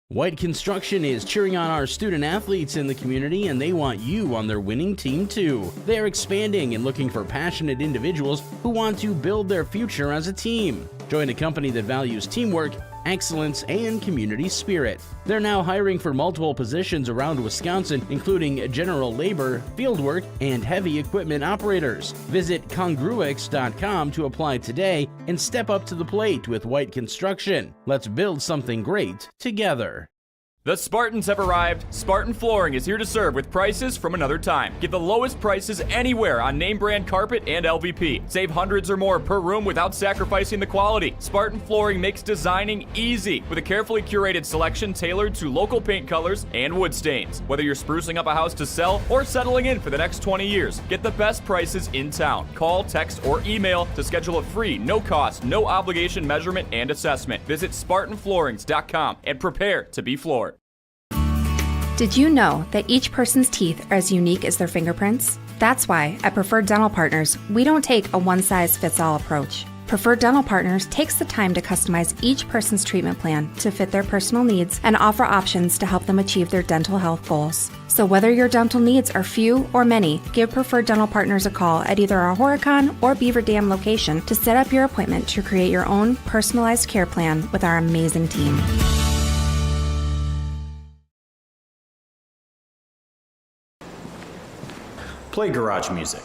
White Construction is cheering on our student athletes in the community, and they want you on their winning team too. They're expanding and looking for passionate individuals who want to build their future as a team. Join a company that values teamwork, excellence, and community spirit. They're now hiring for multiple positions around Wisconsin, including general labor, fieldwork, and heavy equipment operators. Visit congruix.com to apply today and step up to the plate with White Construction. Let's build something great together. The Spartans have arrived. Spartan Flooring is here to serve with prices from another time. Get the lowest prices anywhere on name brand carpet and LVP. Save hundreds or more per room without sacrificing the quality. Spartan Flooring makes designing easy with a carefully curated selection tailored to local paint colors and wood stains. Whether you're sprucing up a house to sell or settling in for the next 20 years, get the best prices in town. Call, text, or email to schedule a free, no-cost, no-obligation measurement and assessment. Visit SpartanFloorings.com and prepare to be floored. Did you know that each person's teeth are as unique as their fingerprints? That's why at Preferred Dental Partners, we don't take a one-size-fits-all approach. Preferred Dental Partners takes the time to customize each person's treatment plan to fit their personal needs and offer options to help them achieve their dental health goals. So whether your dental needs are few or many, give Preferred Dental Partners a call at either our Horicon or Beaver Dam location to set up your appointment to create your own personalized care plan with our amazing team. Play garage music.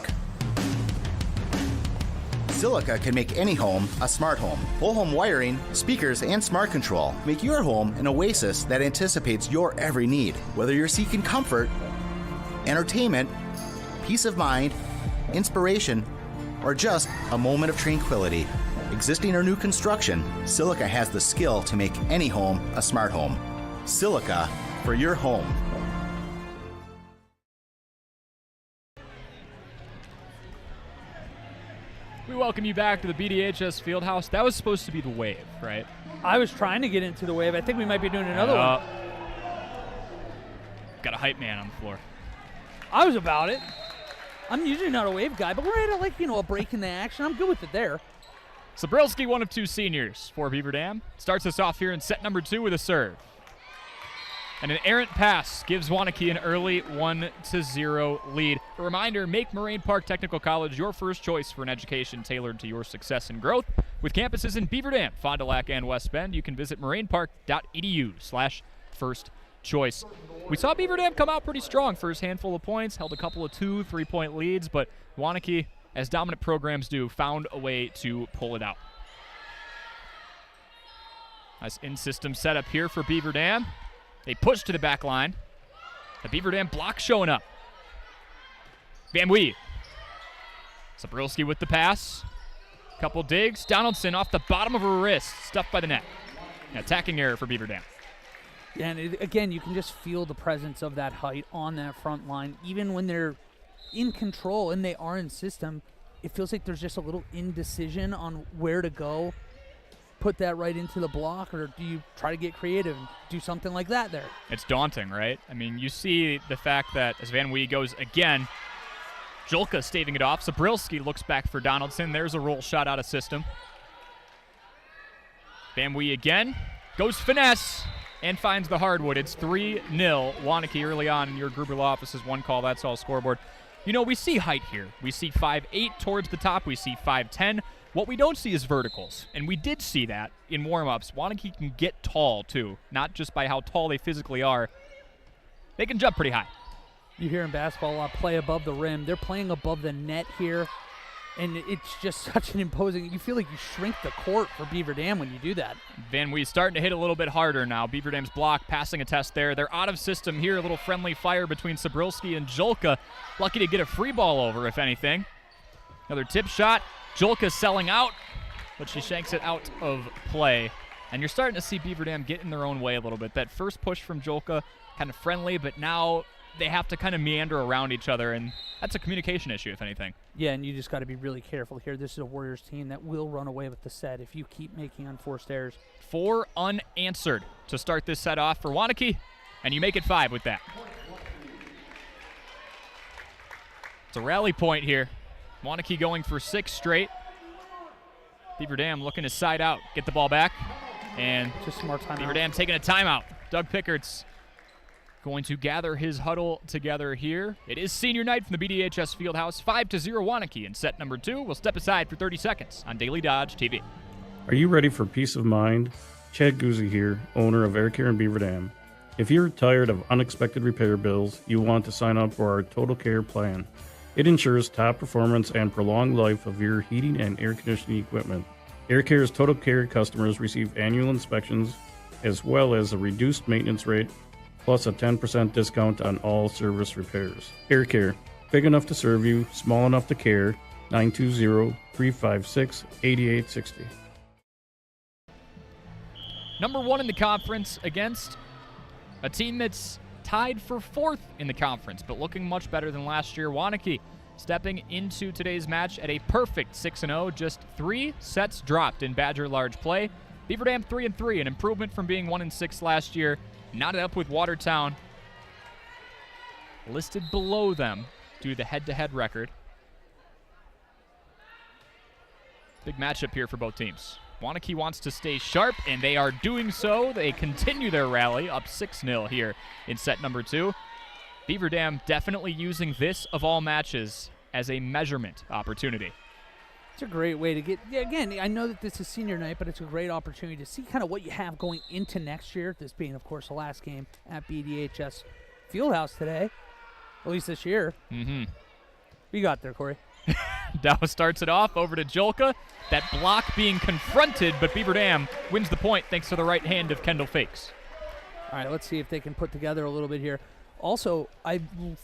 Silica can make any home a smart home. Whole home wiring, speakers, and smart control make your home an oasis that anticipates your every need. Whether you're seeking comfort, entertainment, peace of mind, inspiration, or just a moment of tranquility. Existing or new construction, Silica has the skill to make any home a smart home. Silica for your home. We welcome you back to the BDHS Fieldhouse. That was supposed to be the wave, right? I was trying to get into the wave. I think we might be doing another one. Got a hype man on the floor. I was about it. I'm usually not a wave guy, but we're at a break in the action. I'm good with it there. Zabrilski, one of 2 seniors for Beaver Dam, starts us off here in set number 2 with a serve. And an errant pass gives Waunakee an early 1-0 lead. A reminder, make Moraine Park Technical College your first choice for an education tailored to your success and growth. With campuses in Beaver Dam, Fond du Lac, and West Bend, you can visit morainepark.edu/first choice. We saw Beaver Dam come out pretty strong. First handful of points, held a couple of 2, 3-point leads, but Waunakee, as dominant programs do, found a way to pull it out. Nice in-system setup here for Beaver Dam. They push to the back line. The Beaver Dam block showing up. Van Wee. Zabrilski with the pass. Couple digs. Donaldson off the bottom of her wrist. Stuffed by the net. An attacking error for Beaver Dam. And again, you can just feel the presence of that height on that front line. Even when they're in control and they are in system, it feels like there's just a little indecision on where to go. Put that right into the block, or do you try to get creative and do something like that there? It's daunting, right? I mean, you see the fact that as Van Wee goes again, Julka staving it off. Zabrilski looks back for Donaldson. There's a roll shot out of system. Van Wee again, goes finesse, and finds the hardwood. It's 3-0 Waunakee early on in your Gruber Law Office's one call, that's all scoreboard. You know, we see height here. We see 5'8" towards the top. We see 5'10". What we don't see is verticals, and we did see that in warm-ups. Waunakee can get tall, too, not just by how tall they physically are. They can jump pretty high. You hear in basketball a lot, play above the rim. They're playing above the net here, and it's just such an imposing – you feel like you shrink the court for Beaver Dam when you do that. Van Wee's starting to hit a little bit harder now. Beaver Dam's block, passing a test there. They're out of system here. A little friendly fire between Zabrilski and Julka. Lucky to get a free ball over, if anything. Another tip shot. Julka selling out, but she shanks it out of play. And you're starting to see Beaver Dam get in their own way a little bit. That first push from Jolka, kind of friendly, but now they have to kind of meander around each other, and that's a communication issue, if anything. Yeah, and you just got to be really careful here. This is a Warriors team that will run away with the set if you keep making unforced errors. 4 unanswered to start this set off for Waunakee, and you make it 5 with that. It's a rally point here. Waunakee going for 6 straight. Beaver Dam looking to side out, get the ball back, and just smart timeout. Beaver Dam taking a timeout. Doug Pickert's going to gather his huddle together here. It is senior night from the BDHS Fieldhouse. 5-0 Waunakee in set number 2. We'll step aside for 30 seconds on Daily Dodge TV. Are you ready for peace of mind? Chad Guzzi here, owner of Air Care in Beaver Dam. If you're tired of unexpected repair bills, you want to sign up for our Total Care plan. It ensures top performance and prolonged life of your heating and air conditioning equipment. Air Care's Total Care customers receive annual inspections as well as a reduced maintenance rate plus a 10% discount on all service repairs. Air Care, big enough to serve you, small enough to care. 920-356-8860. Number 1 in the conference against a team that's tied for 4th in the conference, but looking much better than last year. Waunakee stepping into today's match at a perfect 6-0, just 3 sets dropped in Badger large play. Beaver Dam 3-3, an improvement from being 1-6 last year. Knotted up with Watertown, listed below them due to the head-to-head record. Big matchup here for both teams. Waunakee wants to stay sharp, and they are doing so. They continue their rally, up 6-0 here in set number 2. Beaver Dam definitely using this, of all matches, as a measurement opportunity. It's a great way to get, again, I know that this is senior night, but it's a great opportunity to see kind of what you have going into next year, this being, of course, the last game at BDHS Fieldhouse today, at least this year. Mm-hmm. We got there, Corey. Dow starts it off over to Jolka. That block being confronted, but Beaver Dam wins the point thanks to the right hand of Kendall Fakes. All right, let's see if they can put together a little bit here. Also, I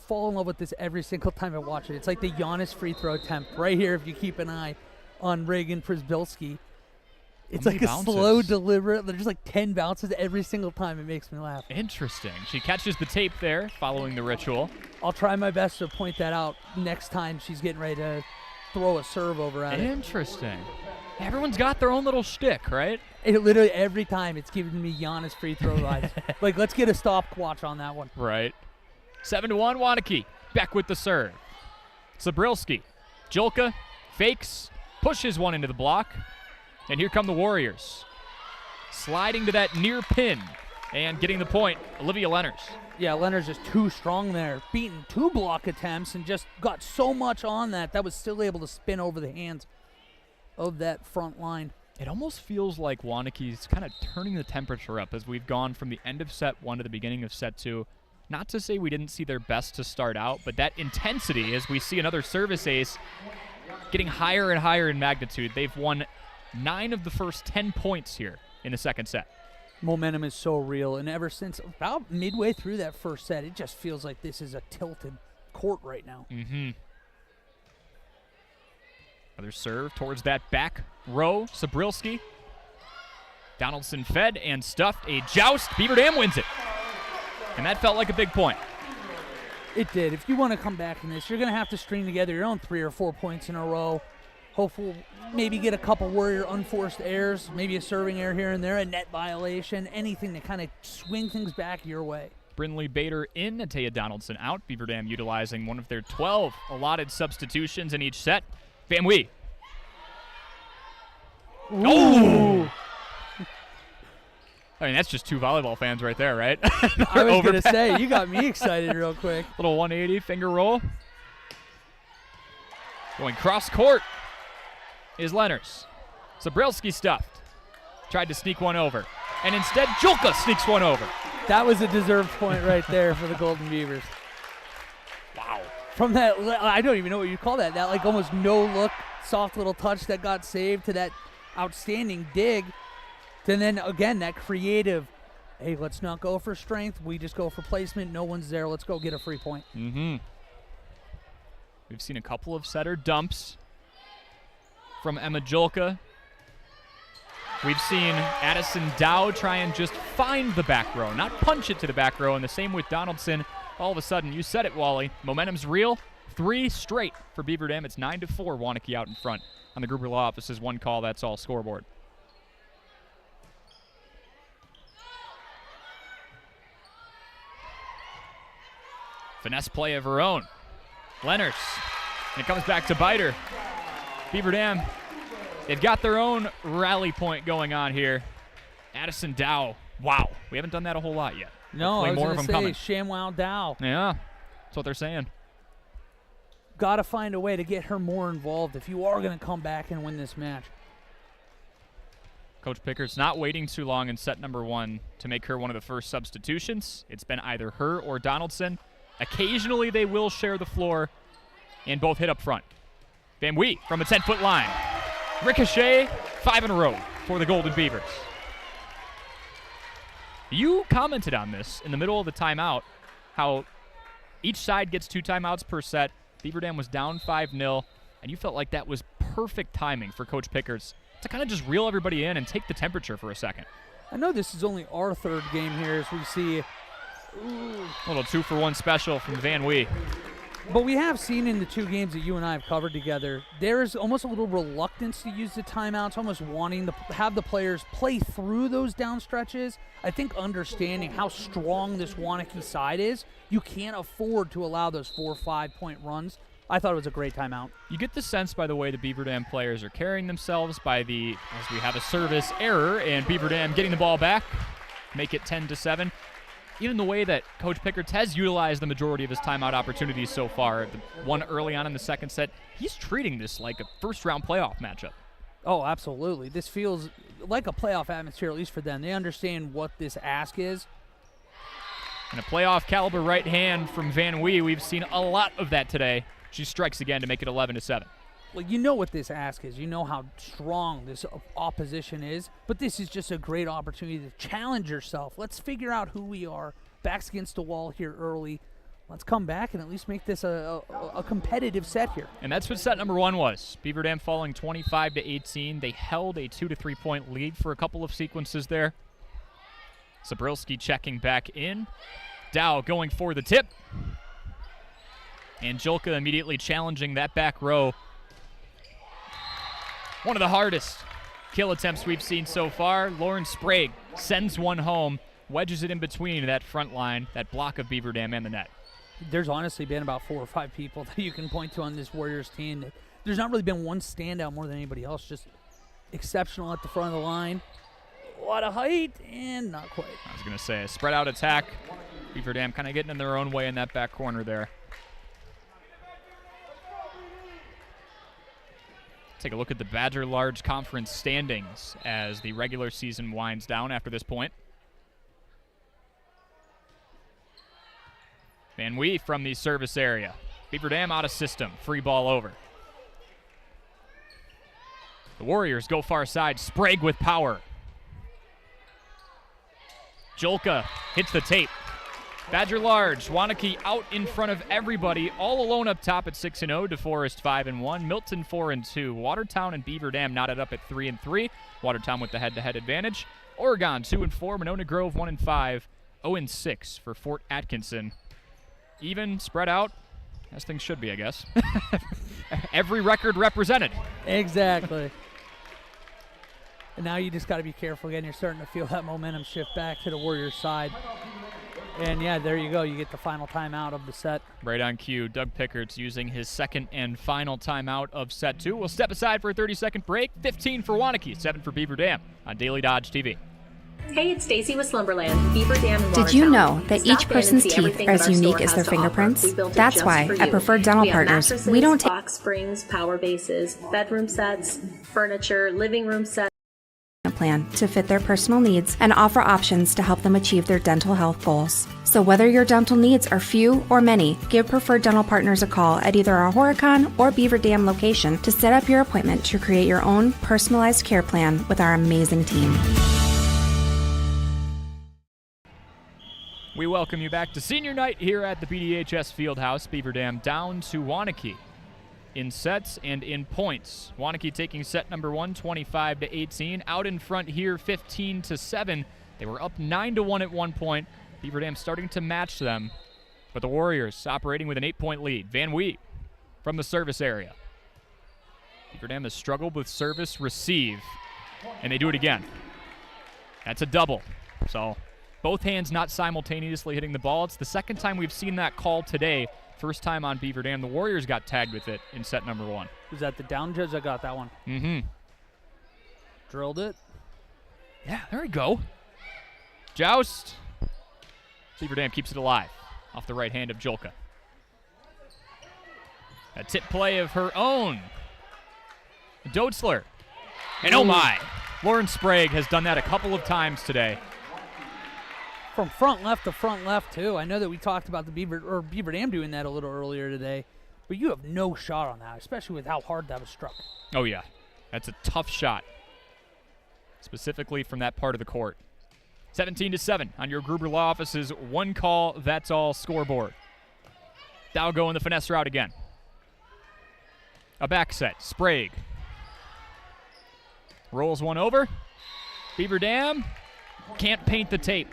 fall in love with this every single time I watch it. It's like the Giannis free throw attempt right here if you keep an eye on Reagan Przbilski. It's like a slow, deliberate, there's like 10 bounces every single time. It makes me laugh. Interesting. She catches the tape there following the ritual. I'll try my best to point that out next time she's getting ready to throw a serve over at it. Interesting. Everyone's got their own little shtick, right? It literally every time it's giving me Giannis free throw vibes. Like, let's get a stopwatch on that one. Right. 7-1 Waunakee. Beck with the serve. Przbilski. Jolka fakes, pushes one into the block. And here come the Warriors. Sliding to that near pin and getting the point, Olivia Lenners. Yeah, Lenners is too strong there. Beaten 2 block attempts and just got so much on that was still able to spin over the hands of that front line. It almost feels like Waunakee's kind of turning the temperature up as we've gone from the end of set 1 to the beginning of set 2. Not to say we didn't see their best to start out, but that intensity as we see another service ace getting higher and higher in magnitude. They've won 9 of the first 10 points here in the second set. Momentum is so real, and ever since about midway through that first set, it just feels like this is a tilted court right now. Mm-hmm. Another serve towards that back row. Przbilski. Donaldson fed and stuffed a joust. Beaver Dam wins it. And that felt like a big point. It did. If you want to come back in this, you're going to have to string together your own 3 or 4 points in a row. Hopefully, maybe get a couple Warrior unforced errors, maybe a serving error here and there, a net violation, anything to kind of swing things back your way. Brinley Bader in, Atea Donaldson out. Beaver Dam utilizing one of their 12 allotted substitutions in each set. Van Wee. Oh! I mean, that's just 2 volleyball fans right there, right? I was going to say, you got me excited real quick. Little 180 finger roll. Going cross court is Lenners. Przbilski stuffed. Tried to sneak one over. And instead, Jolka sneaks one over. That was a deserved point right there for the Golden Beavers. Wow. From that, I don't even know what you call that. That like almost no-look, soft little touch that got saved to that outstanding dig. And then, again, that creative, hey, let's not go for strength. We just go for placement. No one's there. Let's go get a free point. Mm-hmm. We've seen a couple of setter dumps from Emma Jolka. We've seen Addison Dow try and just find the back row, not punch it to the back row, and the same with Donaldson. All of a sudden, you said it, Wally, momentum's real. 3 straight for Beaver Dam. It's 9-4, Waunakee out in front on the Gruber Law Office's one call, that's all scoreboard. Finesse play of her own. Lenners. And it comes back to Biter. Beaver Dam, they've got their own rally point going on here. Addison Dow. Wow. We haven't done that a whole lot yet. No, Hopefully I was more of going them to say coming. ShamWow Dow. Yeah, that's what they're saying. Got to find a way to get her more involved if you are going to come back and win this match. Coach Pickert's not waiting too long in set number 1 to make her one of the first substitutions. It's been either her or Donaldson. Occasionally they will share the floor and both hit up front. Van Wee from the 10-foot line. Ricochet, 5 in a row for the Golden Beavers. You commented on this in the middle of the timeout, how each side gets 2 timeouts per set. Beaver Dam was down 5-0, and you felt like that was perfect timing for Coach Pickert's to kind of just reel everybody in and take the temperature for a second. I know this is only our 3rd game here as we see a little 2-for-1 special from Van Wee. But we have seen in the 2 games that you and I have covered together, there is almost a little reluctance to use the timeouts, almost wanting to have the players play through those down stretches. I think understanding how strong this Waunakee side is, you can't afford to allow those 4 or 5 point runs. I thought it was a great timeout. You get the sense by the way the Beaver Dam players are carrying themselves as we have a service error and Beaver Dam getting the ball back, make it 10-7. Even the way that Coach Pickert has utilized the majority of his timeout opportunities so far, the one early on in the second set, he's treating this like a first-round playoff matchup. Oh, absolutely. This feels like a playoff atmosphere, at least for them. They understand what this ask is. And a playoff caliber right hand from Van Wee. We've seen a lot of that today. She strikes again to make it 11-7. Well, you know what this ask is. You know how strong this opposition is. But this is just a great opportunity to challenge yourself. Let's figure out who we are. Backs against the wall here early. Let's come back and at least make this a competitive set here. And that's what set number 1 was. Beaver Dam falling 25-18. They held a 2 to 3 point lead for a couple of sequences there. Zabrilski checking back in. Dow going for the tip. And Jolka immediately challenging that back row. One of the hardest kill attempts we've seen so far. Lauren Sprague sends one home, wedges it in between that front line, that block of Beaver Dam and the net. There's honestly been about 4 or 5 people that you can point to on this Warriors team. There's not really been one standout more than anybody else, just exceptional at the front of the line. A lot of height, and not quite. I was going to say, a spread out attack. Beaver Dam kind of getting in their own way in that back corner there. Take a look at the Badger Large Conference standings as the regular season winds down after this point. Van Wee from the service area. Beaver Dam out of system. Free ball over. The Warriors go far side. Sprague with power. Jolka hits the tape. Badger Large, Waunakee out in front of everybody, all alone up top at 6-0. DeForest 5-1, Milton 4-2. Watertown and Beaver Dam knotted up at 3-3. Watertown with the head-to-head advantage. Oregon 2-4, Monona Grove 1-5, 0-6 for Fort Atkinson. Even, spread out, as things should be, I guess. Every record represented. Exactly. And now you just got to be careful again. You're starting to feel that momentum shift back to the Warriors side. And yeah, there you go. You get the final timeout of the set. Right on cue. Doug Pickert's using his second and final timeout of set 2. We'll step aside for a 30-second break. 15 for Waunakee, 7 for Beaver Dam on Daily Dodge TV. Hey, it's Stacy with Slumberland, Beaver Dam, and Did you know that each person's teeth are as unique as their fingerprints? That's why at Preferred Dental Partners, we don't take box springs, power bases, bedroom sets, furniture, living room sets. Plan to fit their personal needs and offer options to help them achieve their dental health goals. So whether your dental needs are few or many, give Preferred Dental Partners a call at either our Horicon or Beaver Dam location to set up your appointment to create your own personalized care plan with our amazing team. We welcome you back to senior night here at the BDHS Fieldhouse. Beaver Dam down to Waunakee. in sets and in points. Waunakee taking set number 1, 25-18. Out in front here, 15-7. They were up 9-1 at one point. Beaver Dam starting to match them. But the Warriors operating with an 8-point lead. Van Wee from the service area. Beaver Dam has struggled with service receive, and they do it again. That's a double. So both hands not simultaneously hitting the ball. It's the second time we've seen that call today. First time on Beaver Dam. The Warriors got tagged with it in set number 1. Was that the down judge that got that one? Mm-hmm. Drilled it. Yeah, there we go. Joust. Beaver Dam keeps it alive off the right hand of Jolka. A tip play of her own. Doetzler. And oh my, Lauren Sprague has done that a couple of times today. From front left to front left, too. I know that we talked about the Beaver Dam doing that a little earlier today, but you have no shot on that, especially with how hard that was struck. Oh, yeah. That's a tough shot, specifically from that part of the court. 17-7 on your Gruber Law Office's one call, that's all scoreboard. Dow going the finesse route again. A back set. Sprague rolls one over. Beaver Dam can't paint the tape.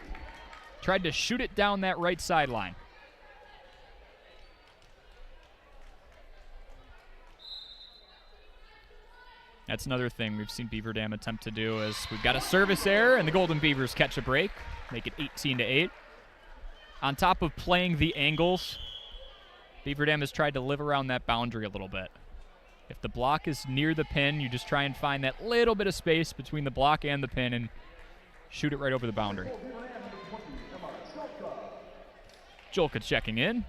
Tried to shoot it down that right sideline. That's another thing we've seen Beaver Dam attempt to do is we've got a service error and the Golden Beavers catch a break, make it 18-8. On top of playing the angles, Beaver Dam has tried to live around that boundary a little bit. If the block is near the pin, you just try and find that little bit of space between the block and the pin and shoot it right over the boundary. Jolka checking in,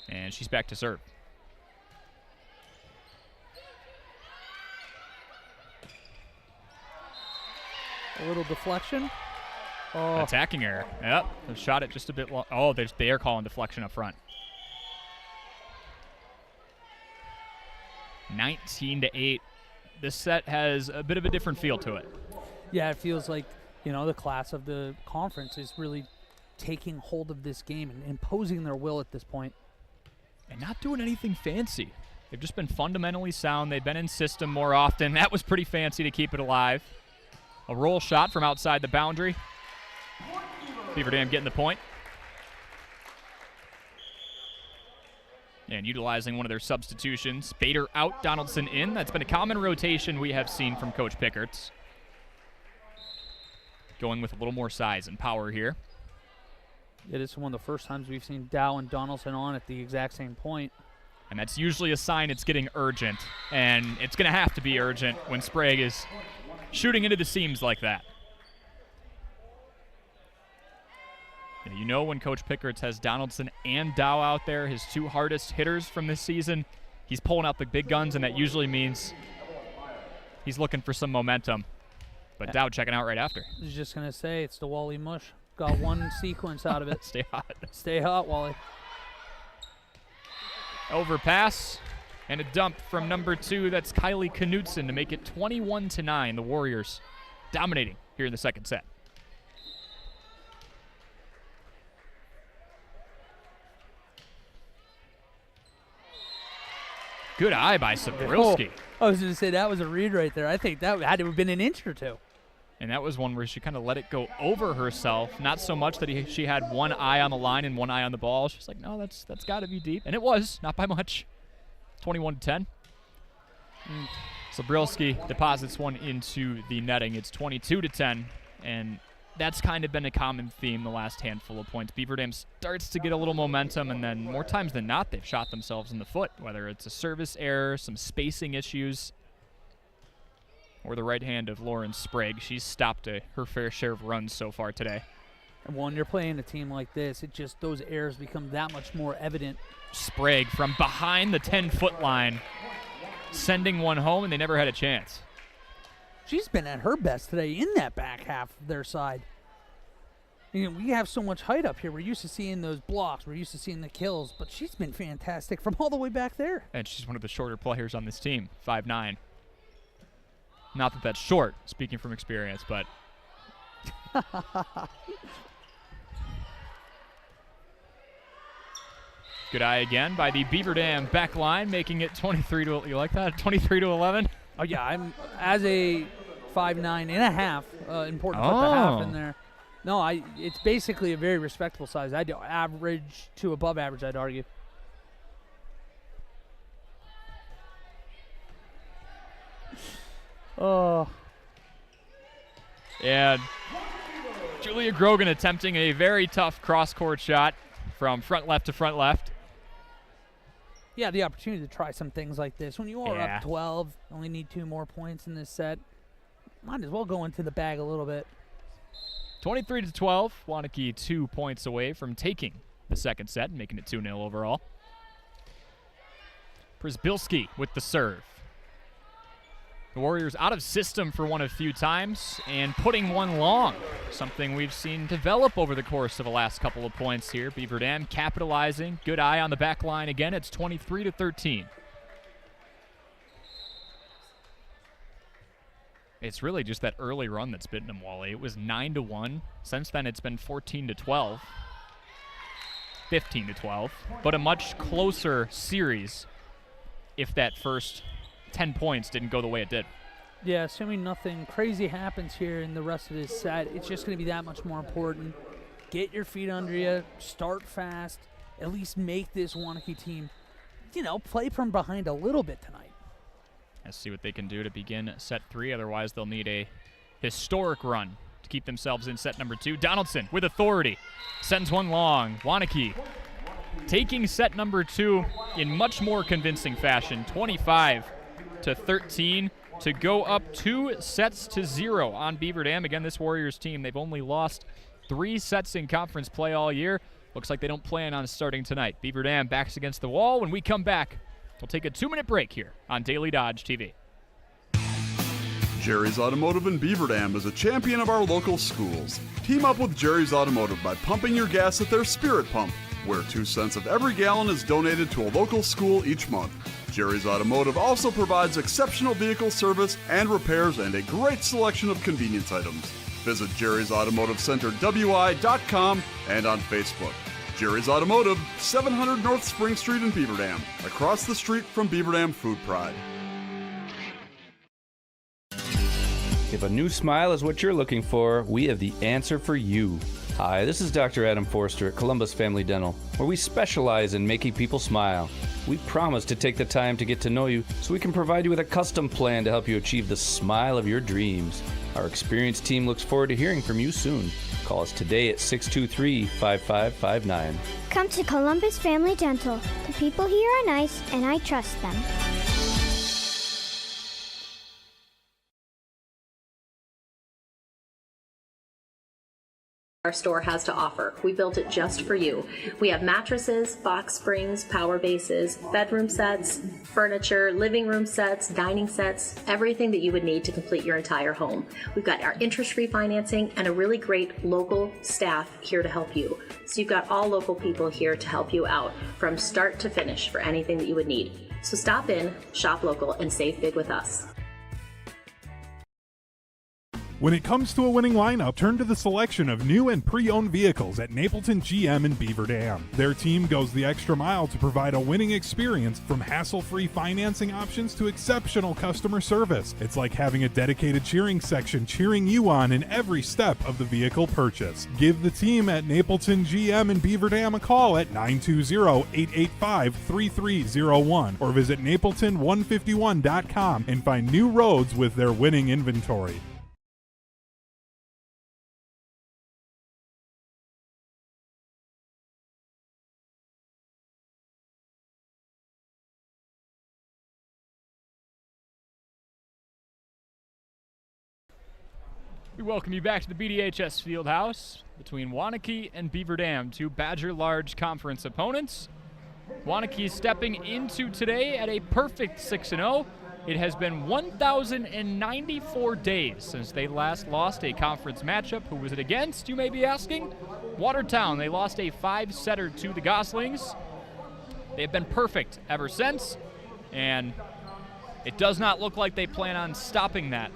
and she's back to serve. A little deflection. Oh. Attacking error. Yep, they shot it just a bit long. Oh, they are calling deflection up front. 19-8. This set has a bit of a different feel to it. Yeah, it feels like, the class of the conference is really taking hold of this game and imposing their will at this point. And not doing anything fancy. They've just been fundamentally sound. They've been in system more often. That was pretty fancy to keep it alive. A roll shot from outside the boundary. Beaver Dam getting the point. And utilizing one of their substitutions. Bader out, Donaldson in. That's been a common rotation we have seen from Coach Pickerts. Going with a little more size and power here. It is one of the first times we've seen Dow and Donaldson on at the exact same point. And that's usually a sign it's getting urgent. And it's going to have to be urgent when Sprague is shooting into the seams like that. You know when Coach Pickerts has Donaldson and Dow out there, his two hardest hitters from this season, he's pulling out the big guns, and that usually means he's looking for some momentum. But Dow checking out right after. I was just going to say, it's the Wally Mush. Got one sequence out of it. Stay hot. Stay hot, Wally. Overpass and a dump from number 2. That's Kylie Knutson to make it 21-9. The Warriors dominating here in the second set. Good eye by Sabrilski. Oh, I was going to say, that was a read right there. I think that had to have been an inch or two. And that was one where she kind of let it go over herself. Not so much that she had one eye on the line and one eye on the ball. She's like, no, that's got to be deep. And it was, not by much. 21-10. Sabrilski deposits one into the netting. It's 22-10. And that's kind of been a common theme the last handful of points. Beaver Dam starts to get a little momentum, and then more times than not, they've shot themselves in the foot, whether it's a service error, some spacing issues, or the right hand of Lauren Sprague. She's stopped her fair share of runs so far today. And when you're playing a team like this, it just, those errors become that much more evident. Sprague from behind the 10-foot line, sending one home, and they never had a chance. She's been at her best today in that back half of their side. We have so much height up here. We're used to seeing those blocks. We're used to seeing the kills. But she's been fantastic from all the way back there. And she's one of the shorter players on this team, 5'9". Not that that's short, speaking from experience, but... Good eye again by the Beaver Dam back line, making it 23 to, you like that? 23 to 11? Oh, yeah, I'm as a 5'9" and a half, important to put the half in there. No, it's basically a very respectable size. I'd average to above average, I'd argue. Oh. And Julia Grogan attempting a very tough cross-court shot from front left to front left. Yeah, the opportunity to try some things like this. When you are up 12, only need 2 more points in this set, might as well go into the bag a little bit. 23 to 12. Waunakee 2 points away from taking the second set and making it 2-0 overall. Przbilski with the serve. The Warriors out of system for one a few times and putting one long, something we've seen develop over the course of the last couple of points here. Beaver Dam capitalizing. Good eye on the back line again. It's 23 to 13. It's really just that early run that's bitten them, Wally. It was 9-1. Since then, it's been 14 to 12, 15 to 12, but a much closer series if that first 10 points didn't go the way it did. Yeah, assuming nothing crazy happens here in the rest of this set, it's just going to be that much more important. Get your feet under you, start fast, at least make this Waunakee team, play from behind a little bit tonight. Let's see what they can do to begin set 3. Otherwise, they'll need a historic run to keep themselves in set number 2. Donaldson with authority sends one long. Waunakee taking set number 2 in much more convincing fashion, 25 to 13, to go up 2-0 on Beaver Dam. Again, this Warriors team, they've only lost 3 sets in conference play all year. Looks like they don't plan on starting tonight. Beaver Dam backs against the wall. When we come back, we'll take a 2-minute break here on Daily Dodge TV. Jerry's Automotive in Beaver Dam is a champion of our local schools. Team up with Jerry's Automotive by pumping your gas at their Spirit Pump, where 2 cents of every gallon is donated to a local school each month. Jerry's Automotive also provides exceptional vehicle service and repairs and a great selection of convenience items. Visit Jerry's Automotive Center WI.com and on Facebook. Jerry's Automotive, 700 North Spring Street in Beaver Dam, across the street from Beaver Dam Food Pride. If a new smile is what you're looking for, we have the answer for you. Hi, this is Dr. Adam Forster at Columbus Family Dental, where we specialize in making people smile. We promise to take the time to get to know you so we can provide you with a custom plan to help you achieve the smile of your dreams. Our experienced team looks forward to hearing from you soon. Call us today at 623-5559. Come to Columbus Family Dental. The people here are nice, and I trust them. Our store has to offer. We built it just for you. We have mattresses, box springs, power bases, bedroom sets, furniture, living room sets, dining sets, everything that you would need to complete your entire home. We've got our interest-free financing and a really great local staff here to help you. So you've got all local people here to help you out from start to finish for anything that you would need. So stop in, shop local, and save big with us. When it comes to a winning lineup, turn to the selection of new and pre-owned vehicles at Napleton GM in Beaver Dam. Their team goes the extra mile to provide a winning experience, from hassle-free financing options to exceptional customer service. It's like having a dedicated cheering section cheering you on in every step of the vehicle purchase. Give the team at Napleton GM in Beaver Dam a call at 920-885-3301 or visit napleton151.com and find new roads with their winning inventory. We welcome you back to the BDHS Fieldhouse between Waunakee and Beaver Dam, 2 Badger Large Conference opponents. Waunakee stepping into today at a perfect 6-0. It has been 1,094 days since they last lost a conference matchup. Who was it against, you may be asking? Watertown. They lost a 5-setter to the Goslings. They have been perfect ever since, and it does not look like they plan on stopping that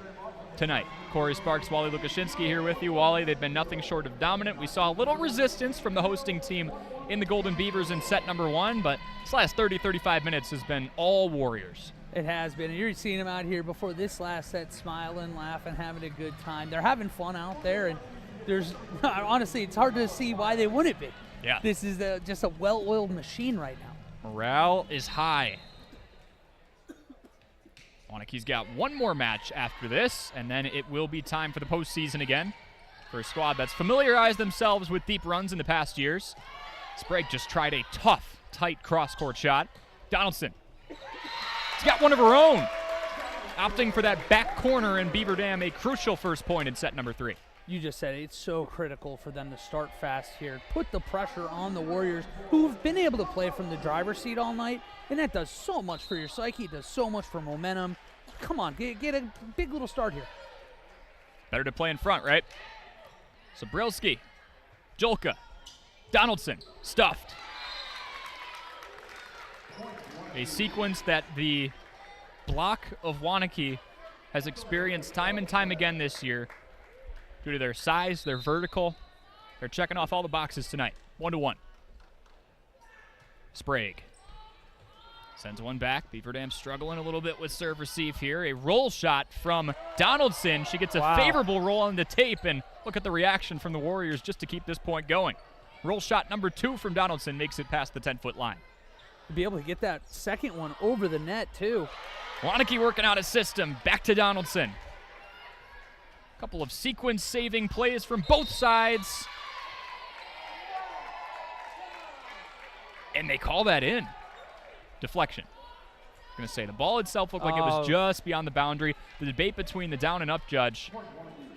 tonight. Corey Sparks, Wally Lukashinsky here with you. Wally, they've been nothing short of dominant. We saw a little resistance from the hosting team in the Golden Beavers in set number 1, but this last 30-35 minutes has been all Warriors. It has been. You're seeing them out here before this last set smiling, laughing, having a good time. They're having fun out there, and there's honestly, it's hard to see why they wouldn't be. Yeah. This is just a well-oiled machine right now. Morale is high. Waunakee's got one more match after this, and then it will be time for the postseason again for a squad that's familiarized themselves with deep runs in the past years. Sprague just tried a tough, tight cross-court shot. Donaldson. She's got one of her own. Opting for that back corner in Beaver Dam, a crucial first point in set number 3. You just said it. It's so critical for them to start fast here. Put the pressure on the Warriors, who've been able to play from the driver's seat all night, and that does so much for your psyche. It does so much for momentum. Come on, get a big little start here. Better to play in front, right? Zabrilski, Jolka, Donaldson, stuffed. A sequence that the block of Waunakee has experienced time and time again this year due to their size, their vertical. They're checking off all the boxes tonight. 1-1. Sprague sends one back. Beaver Dam struggling a little bit with serve receive here. A roll shot from Donaldson. She gets a favorable roll on the tape, and look at the reaction from the Warriors just to keep this point going. Roll shot number 2 from Donaldson makes it past the 10-foot line. To be able to get that second one over the net, too. Waunakee working out a system. Back to Donaldson. A couple of sequence-saving plays from both sides. And they call that in. Deflection. I'm going to say the ball itself looked like it was just beyond the boundary. The debate between the down and up judge,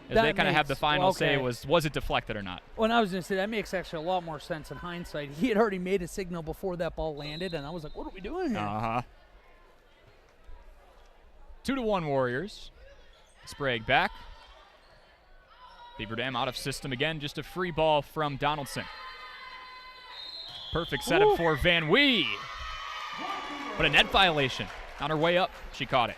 as they kind of have the final say, was it deflected or not? Well, and I was going to say that makes actually a lot more sense in hindsight. He had already made a signal before that ball landed, and I was like, what are we doing here? 2-1 Warriors. Sprague back. Beaver Dam out of system again. Just a free ball from Donaldson. Perfect setup for Van Wee. But a net violation. On her way up, she caught it.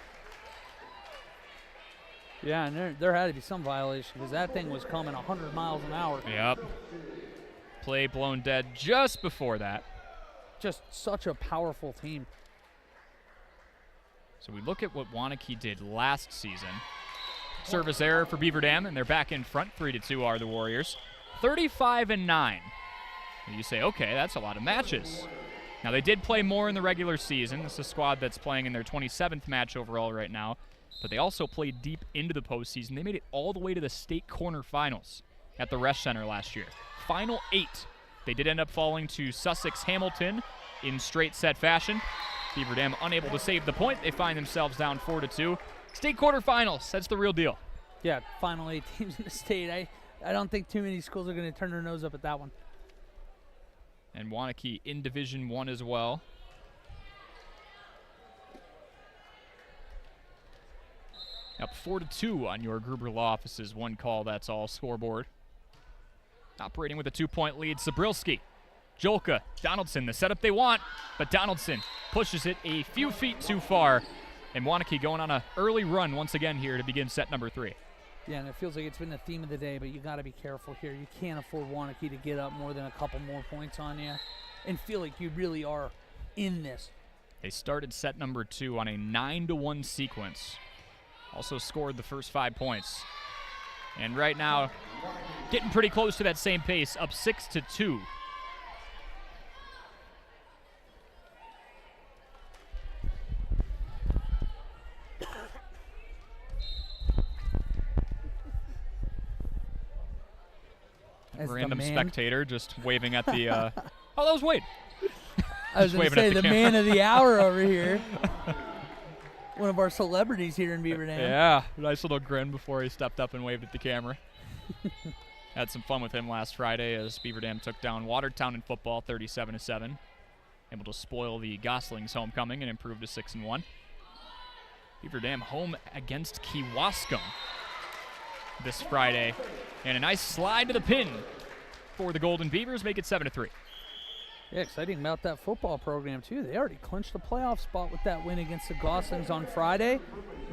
Yeah, and there had to be some violation because that thing was coming 100 miles an hour. Yep. Play blown dead just before that. Just such a powerful team. So we look at what Waunakee did last season. Service error for Beaver Dam, and they're back in front. 3-2 are the Warriors. 35-9. And you say, okay, that's a lot of matches. Now, they did play more in the regular season. This is a squad that's playing in their 27th match overall right now. But they also played deep into the postseason. They made it all the way to the state quarterfinals at the Resch Center last year. Final 8. They did end up falling to Sussex Hamilton in straight set fashion. Beaver Dam unable to save the point. They find themselves down 4-2. State quarterfinals, that's the real deal. Yeah, final 8 teams in the state. I don't think too many schools are going to turn their nose up at that one. And Waunakee in Division I as well. Up 4-2 on your Gruber Law Office's one call, that's all scoreboard. Operating with a 2-point lead, Zabrilski, Jolka, Donaldson, the setup they want, but Donaldson pushes it a few feet too far. And Waunakee going on an early run once again here to begin set number 3. Yeah, and it feels like it's been the theme of the day, but you got to be careful here. You can't afford Waunakee to get up more than a couple more points on you and feel like you really are in this. They started set number 2 on a 9-1 sequence. Also scored the first 5 points. And right now, getting pretty close to that same pace, up 6-2. Random spectator just waving at the. Oh, that was Wade. I was going to say the man of the hour over here. One of our celebrities here in Beaver Dam. Yeah, nice little grin before he stepped up and waved at the camera. Had some fun with him last Friday as Beaver Dam took down Watertown in football 37-7. Able to spoil the Goslings' homecoming and improve to 6-1. Beaver Dam home against Kewaskum this Friday. And a nice slide to the pin for the Golden Beavers, make it 7-3. Yeah, exciting about that football program, too. They already clinched the playoff spot with that win against the Goslings on Friday.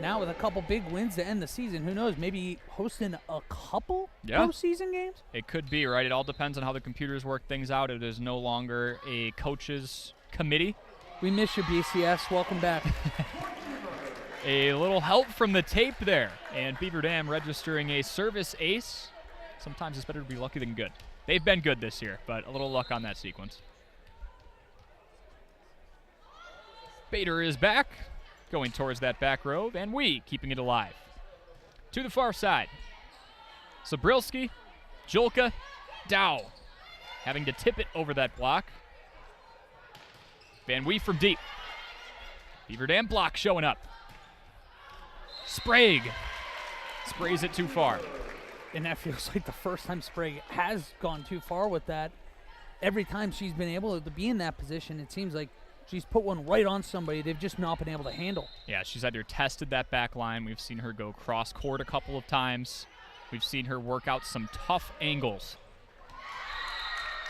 Now with a couple big wins to end the season, who knows, maybe hosting a couple postseason games? It could be, right? It all depends on how the computers work things out. It is no longer a coaches committee. We miss you, BCS. Welcome back. A little help from the tape there. And Beaver Dam registering a service ace. Sometimes it's better to be lucky than good. They've been good this year, but a little luck on that sequence. Bader is back, going towards that back row, and we keeping it alive. To the far side, Zabrilski, Julka, Dow, having to tip it over that block. Van Wee from deep. Beaver Dam block showing up. Sprague sprays it too far. And that feels like the first time Sprague has gone too far with that. Every time she's been able to be in that position, it seems like she's put one right on somebody they've just not been able to handle. Yeah, she's either tested that back line. We've seen her go cross court a couple of times. We've seen her work out some tough angles.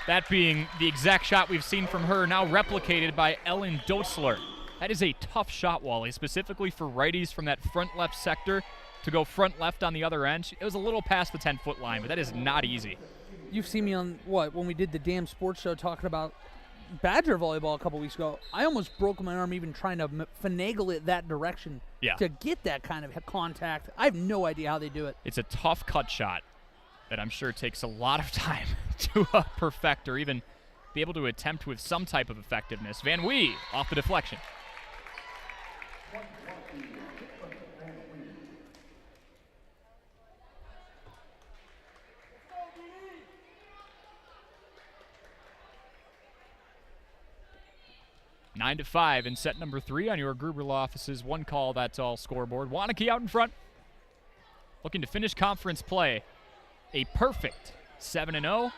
That being the exact shot we've seen from her, now replicated by Ellen Dotzler. That is a tough shot, Wally, specifically for righties from that front left sector to go front left on the other end. It was a little past the 10-foot line, but that is not easy. You've seen me on, when we did the Damn Sports Show talking about Badger volleyball a couple weeks ago. I almost broke my arm even trying to finagle it that direction to get that kind of contact. I have no idea how they do it. It's a tough cut shot that I'm sure takes a lot of time to perfect or even be able to attempt with some type of effectiveness. Van Wee off the deflection. Nine to 5 in set number 3 on your Gruber Law Office's One Call That's All scoreboard. Waunakee out in front, looking to finish conference play a perfect 7-0,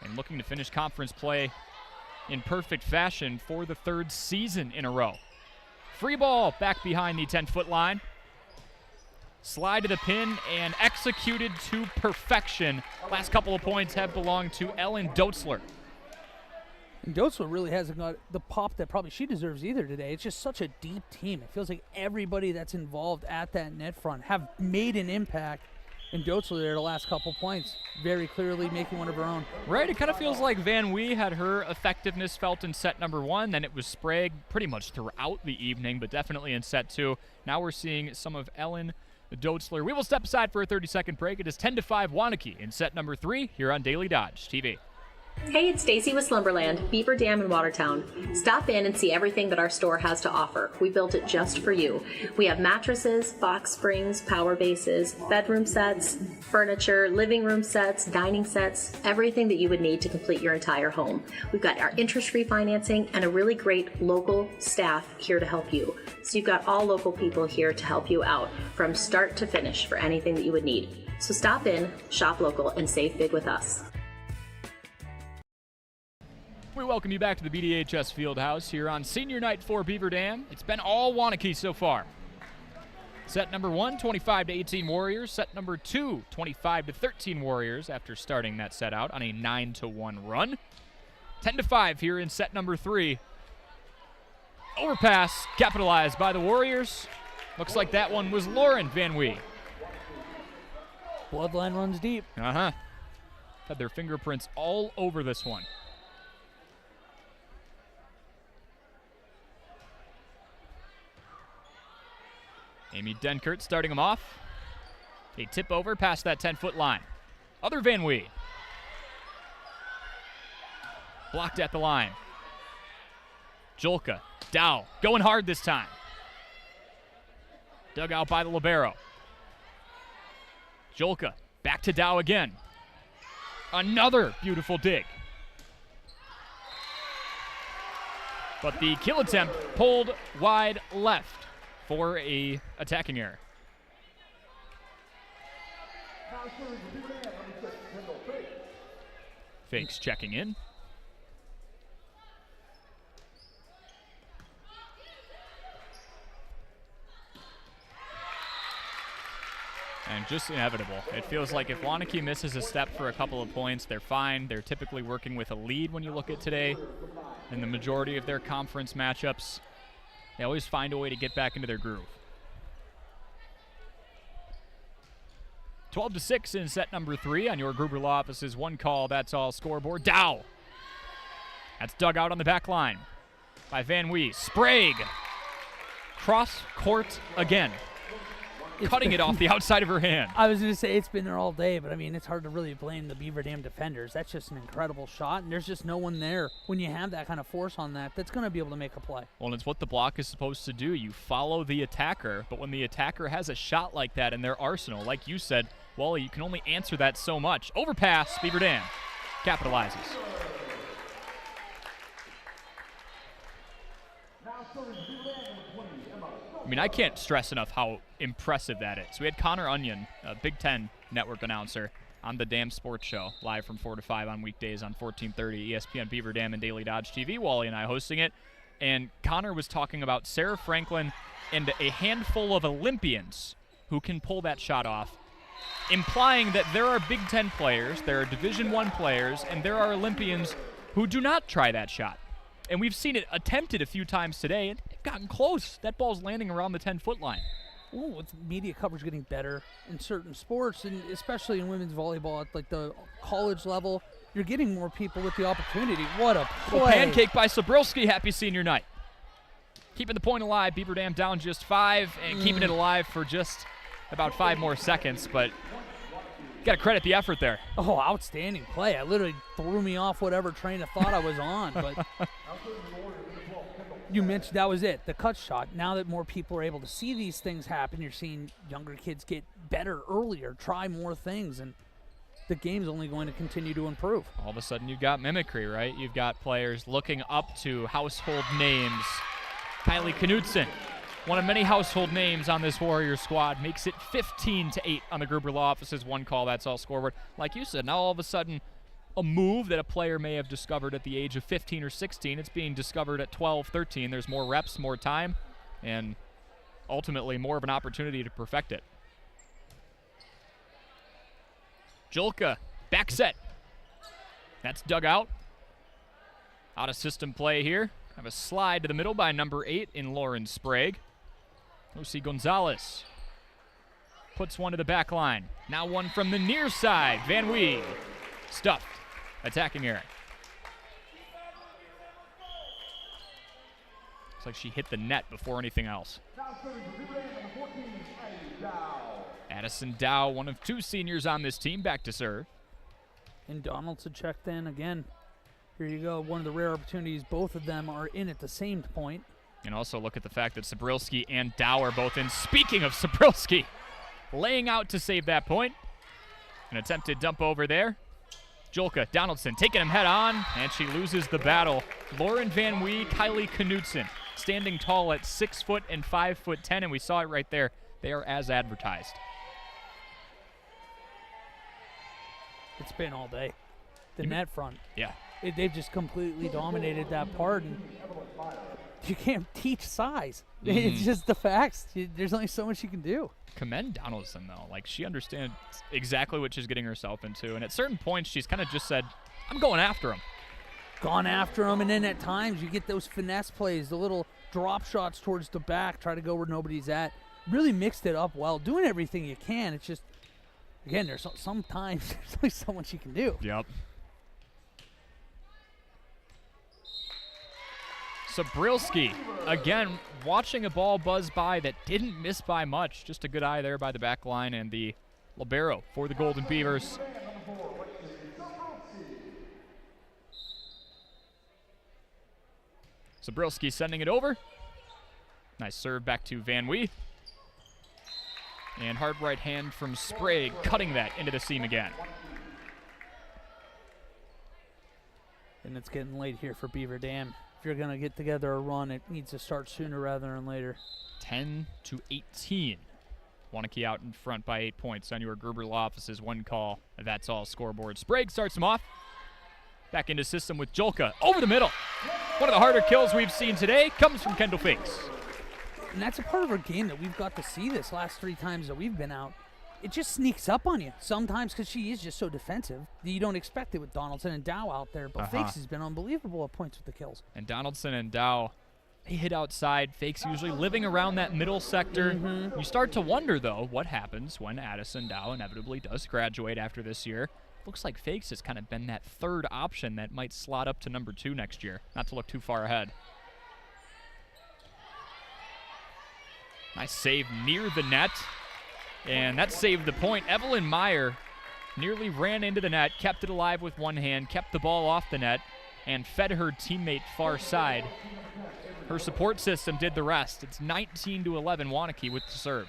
and looking to finish conference play in perfect fashion for the 3rd season in a row. Free ball back behind the 10-foot line. Slide to the pin and executed to perfection. Last couple of points have belonged to Ellen Dotzler. And Dotzler really hasn't got the pop that probably she deserves either today. It's just such a deep team. It feels like everybody that's involved at that net front have made an impact. And Dotzler there the last couple points, very clearly making one of her own. Right, it kind of feels like Van Wee had her effectiveness felt in set number 1, then it was Sprague pretty much throughout the evening, but definitely in set 2. Now we're seeing some of Ellen Dotzler. We will step aside for a 30-second break. It is 10-5 Waunakee in set number 3 here on Daily Dodge TV. Hey, it's Stacy with Slumberland, Beaver Dam in Watertown. Stop in and see everything that our store has to offer. We built it just for you. We have mattresses, box springs, power bases, bedroom sets, furniture, living room sets, dining sets, everything that you would need to complete your entire home. We've got our interest-free financing and a really great local staff here to help you. So you've got all local people here to help you out from start to finish for anything that you would need. So stop in, shop local, and save big with us. We welcome you back to the BDHS Fieldhouse here on senior night for Beaver Dam. It's been all Waunakee so far. Set number 1, 25-18 Warriors. Set number 2, 25-13 Warriors after starting that set out on a 9-1 run. 10-5 here in set number 3. Overpass capitalized by the Warriors. Looks like that one was Lauren Van Wee. Bloodline runs deep. Had their fingerprints all over this one. Amy Denkert starting them off. They tip over past that 10-foot line. Other Van Wee. Blocked at the line. Julka, Dow, going hard this time. Dug out by the libero. Julka, back to Dow again. Another beautiful dig. But the kill attempt pulled wide left for a attacking error. Fakes checking in. And just inevitable. It feels like if Waunakee misses a step for a couple of points, they're fine. They're typically working with a lead when you look at today. And the majority of their conference matchups, they always find a way to get back into their groove. 12-6 in set number 3 on your Gruber Law Office's one call, that's all scoreboard. Dow. That's dug out on the back line by Van Wee. Sprague. Cross court again. Cutting it off the outside of her hand. I was going to say it's been there all day, but I mean, it's hard to really blame the Beaver Dam defenders. That's just an incredible shot, and there's just no one there when you have that kind of force on that's going to be able to make a play. Well, and it's what the block is supposed to do. You follow the attacker, but when the attacker has a shot like that in their arsenal, like you said, Wally, you can only answer that so much. Overpass, Beaver Dam capitalizes. I mean, I can't stress enough how impressive that is. We had Connor Onion, a Big Ten network announcer, on the Dam Sports Show, live from 4 to 5 on weekdays on 1430 ESPN Beaver Dam and Daily Dodge TV. Wally and I hosting it. And Connor was talking about Sarah Franklin and a handful of Olympians who can pull that shot off, implying that there are Big Ten players, there are Division I players, and there are Olympians who do not try that shot. And we've seen it attempted a few times today, and they've gotten close. That ball's landing around the 10-foot line. Well, with media coverage getting better in certain sports, and especially in women's volleyball at like the college level, you're getting more people with the opportunity. What a play. Well, pancake by Sabrilski. Happy senior night. Keeping the point alive. Beaver Dam down just 5 and keeping it alive for just about 5 more seconds, but got to credit the effort there. Oh, outstanding play. I literally threw me off whatever train of thought I was on, but you mentioned that was it, the cut shot. Now that more people are able to see these things happen, you're seeing younger kids get better earlier, try more things, and the game's only going to continue to improve. All of a sudden you've got mimicry, right? You've got players looking up to household names. Kylie Knudsen, one of many household names on this Warrior squad, makes it 15-8 on the Gruber Law Office's one call, that's all scoreboard. Like you said, now all of a sudden a move that a player may have discovered at the age of 15 or 16, it's being discovered at 12, 13. There's more reps, more time, and ultimately more of an opportunity to perfect it. Julka, back set. That's dug out. Out of system play here. Have a slide to the middle by number 8 in Lauren Sprague. Lucy Gonzalez puts one to the back line. Now one from the near side. Van Wee stuffed. Attacking area. Looks like she hit the net before anything else. Addison Dow, one of 2 seniors on this team, back to serve. And Donaldson checked in again. Here you go, one of the rare opportunities both of them are in at the same point. And also look at the fact that Sabrilski and Dow are both in. Speaking of Sabrilski, laying out to save that point. An attempted dump over there. Julka, Donaldson taking him head on, and she loses the battle. Lauren Van Wee, Kylie Knudsen, standing tall at 6 foot and 5'10", and we saw it right there. They are as advertised. It's been all day. The net front. Yeah. They've just completely dominated that part, and you can't teach size. It's just the facts. There's only so much you can do. Commend Donaldson, though. Like, she understands exactly what she's getting herself into, and at certain points, she's kind of just said, I'm going after him. Gone after him, and then at times you get those finesse plays, the little drop shots towards the back, try to go where nobody's at. Really mixed it up well, doing everything you can. It's just, again, there's sometimes there's only so much you can do. Yep. Sabrilski, again, watching a ball buzz by that didn't miss by much. Just a good eye there by the back line and the libero for the Golden Beavers. Sabrilski sending it over. Nice serve back to Van Wee. And hard right hand from Sprague, cutting that into the seam again. And it's getting late here for Beaver Dam. If you're going to get together a run, it needs to start sooner rather than later. 10-18. Waunakee out in front by 8 points on your Gruber Law Office's one call. That's all scoreboard. Sprague starts him off. Back into system with Julka. Over the middle. One of the harder kills we've seen today comes from Kendall Fakes. And that's a part of our game that we've got to see this last 3 times that we've been out. it just sneaks up on you sometimes because she is just so defensive that you don't expect it with Donaldson and Dow out there. But Fakes has been unbelievable at points with the kills. And Donaldson and Dow, they hit outside. Fakes usually living around that middle sector. You start to wonder, though, what happens when Addison Dow inevitably does graduate after this year. Looks like Fakes has kind of been that third option that might slot up to number 2 next year. Not to look too far ahead. Nice save near the net. And that saved the point. Evelyn Meyer nearly ran into the net, kept it alive with one hand, kept the ball off the net, and fed her teammate far side. Her support system did the rest. It's 19-11 Waunakee with the serve.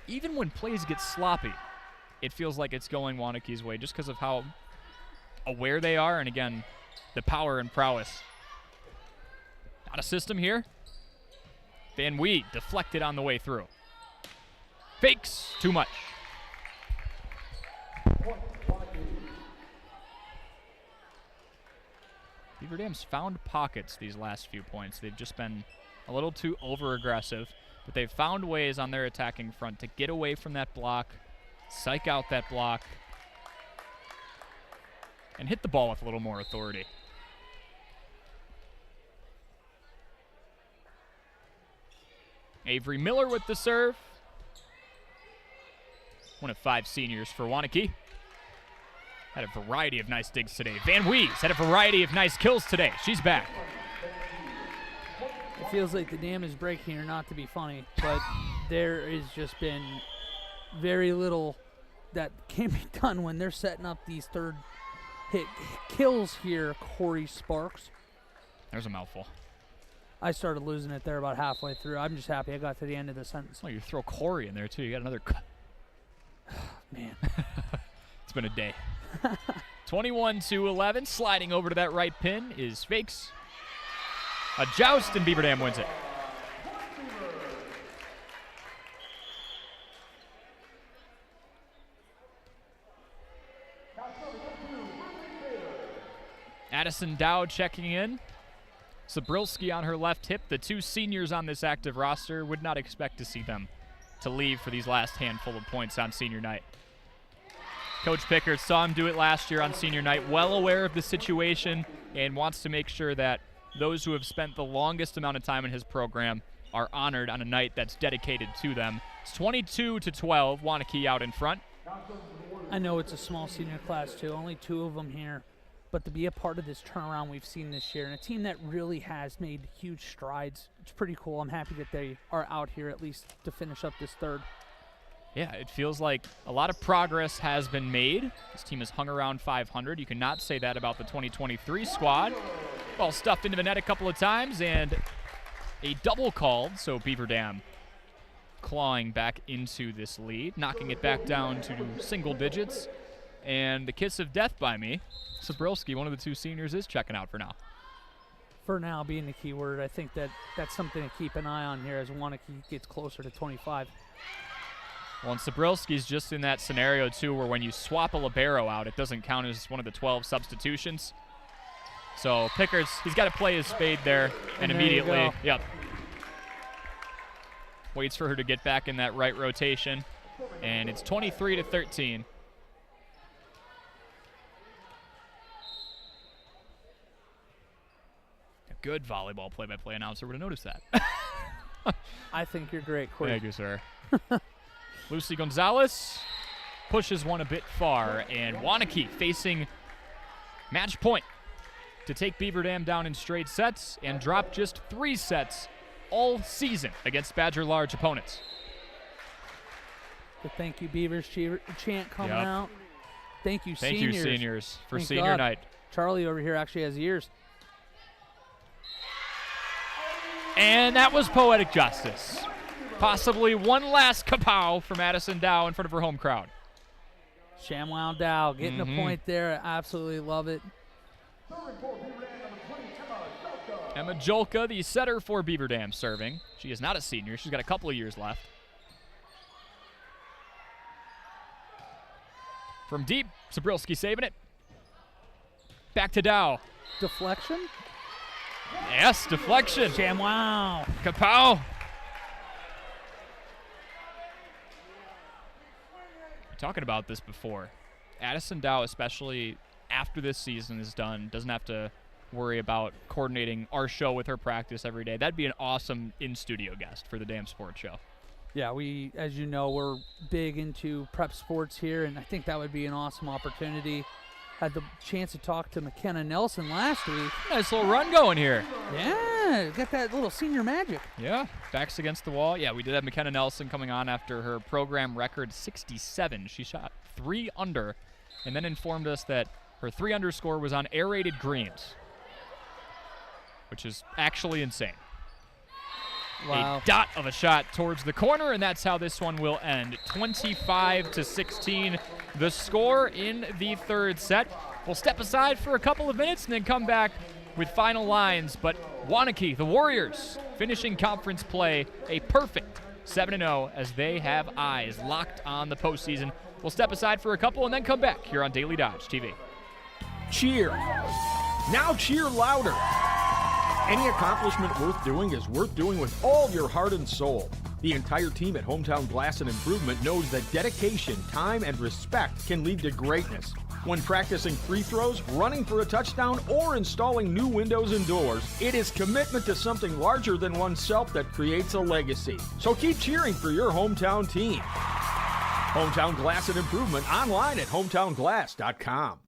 Even when plays get sloppy, it feels like it's going Waunakee's way just because of how aware they are, and again, the power and prowess. Not a system here. Van Wee deflected on the way through. Fakes, too much. Beaver Dam's found pockets these last few points. They've just been a little too over-aggressive, but they've found ways on their attacking front to get away from that block, psych out that block, and hit the ball with a little more authority. Avery Miller with the serve. One of 5 seniors for Waunakee. Had a variety of nice digs today. Van Wees had a variety of nice kills today. She's back. It feels like the dam is breaking here, not to be funny, but there has just been very little that can be done when they're setting up these third hit kills here, Corey Sparks. There's a mouthful. I started losing it there about halfway through. I'm just happy I got to the end of the sentence. Oh, you throw Corey in there, too. You got another Man. It's been a day. 21-11. Sliding over to that right pin is Fakes. A joust, and Beaver Dam wins it. Addison Dow checking in. Zabrilski on her left hip. The 2 seniors on this active roster, would not expect to see them to leave for these last handful of points on senior night. Coach Pickard saw him do it last year on senior night, well aware of the situation, and wants to make sure that those who have spent the longest amount of time in his program are honored on a night that's dedicated to them. It's 22-12, Waunakee out in front. I know it's a small senior class too, only 2 of them here, but to be a part of this turnaround we've seen this year, and a team that really has made huge strides, it's pretty cool. I'm happy that they are out here at least to finish up this third. Yeah, it feels like a lot of progress has been made. This team has hung around 500. You cannot say that about the 2023 squad. Ball stuffed into the net a couple of times, and a double called, so Beaver Dam clawing back into this lead, knocking it back down to single digits. And the kiss of death by me, Zabrilski, one of the 2 seniors, is checking out for now. For now being the key word, I think that's something to keep an eye on here as Waunakee gets closer to 25. Well, and Zabrilski's just in that scenario, too, where when you swap a libero out, it doesn't count as one of the 12 substitutions. So Pickard's, he's got to play his spade there, and immediately, yep. Waits for her to get back in that right rotation, and it's 23-13. A good volleyball play-by-play announcer would have noticed that. I think you're great, Corey. Thank you, sir. Lucy Gonzalez pushes one a bit far, and Waunakee facing match point to take Beaver Dam down in straight sets and drop just 3 sets all season against Badger large opponents. The Thank You Beavers chant coming out. Thank you, Thank seniors. you, seniors, for Thank senior God. night. Charlie over here actually has ears. And that was poetic justice. Possibly one last kapow from Addison Dow in front of her home crowd. Shamwow Dow getting a point there. I absolutely love it. Emma Jolka, the setter for Beaver Dam, serving. She is not a senior. She's got a couple of years left. From deep, Zabrilski saving it. Back to Dow. Deflection? Yes, deflection. Shamwow. Kapow. talking about this before. Addison Dow, especially after this season is done, doesn't have to worry about coordinating our show with her practice every day. That'd be an awesome in-studio guest for the Damn Sports Show. Yeah, we, as you know, we're big into prep sports here, and I think that would be an awesome opportunity. Had the chance to talk to McKenna Nelson last week. Nice little run going here. Yeah, got that little senior magic. Yeah, backs against the wall. Yeah, we did have McKenna Nelson coming on after her program record 67. She shot 3 under and then informed us that her 3 under score was on aerated greens, which is actually insane. Wow. A dot of a shot towards the corner, and that's how this one will end. 25-16, the score in the third set. We'll step aside for a couple of minutes and then come back with final lines. But Waunakee, the Warriors, finishing conference play a perfect 7-0 as they have eyes locked on the postseason. We'll step aside for a couple and then come back here on Daily Dodge TV. Cheer. Now cheer louder. Any accomplishment worth doing is worth doing with all your heart and soul. The entire team at Hometown Glass and Improvement knows that dedication, time, and respect can lead to greatness. When practicing free throws, running for a touchdown, or installing new windows and doors, it is commitment to something larger than oneself that creates a legacy. So keep cheering for your hometown team. Hometown Glass and Improvement online at hometownglass.com.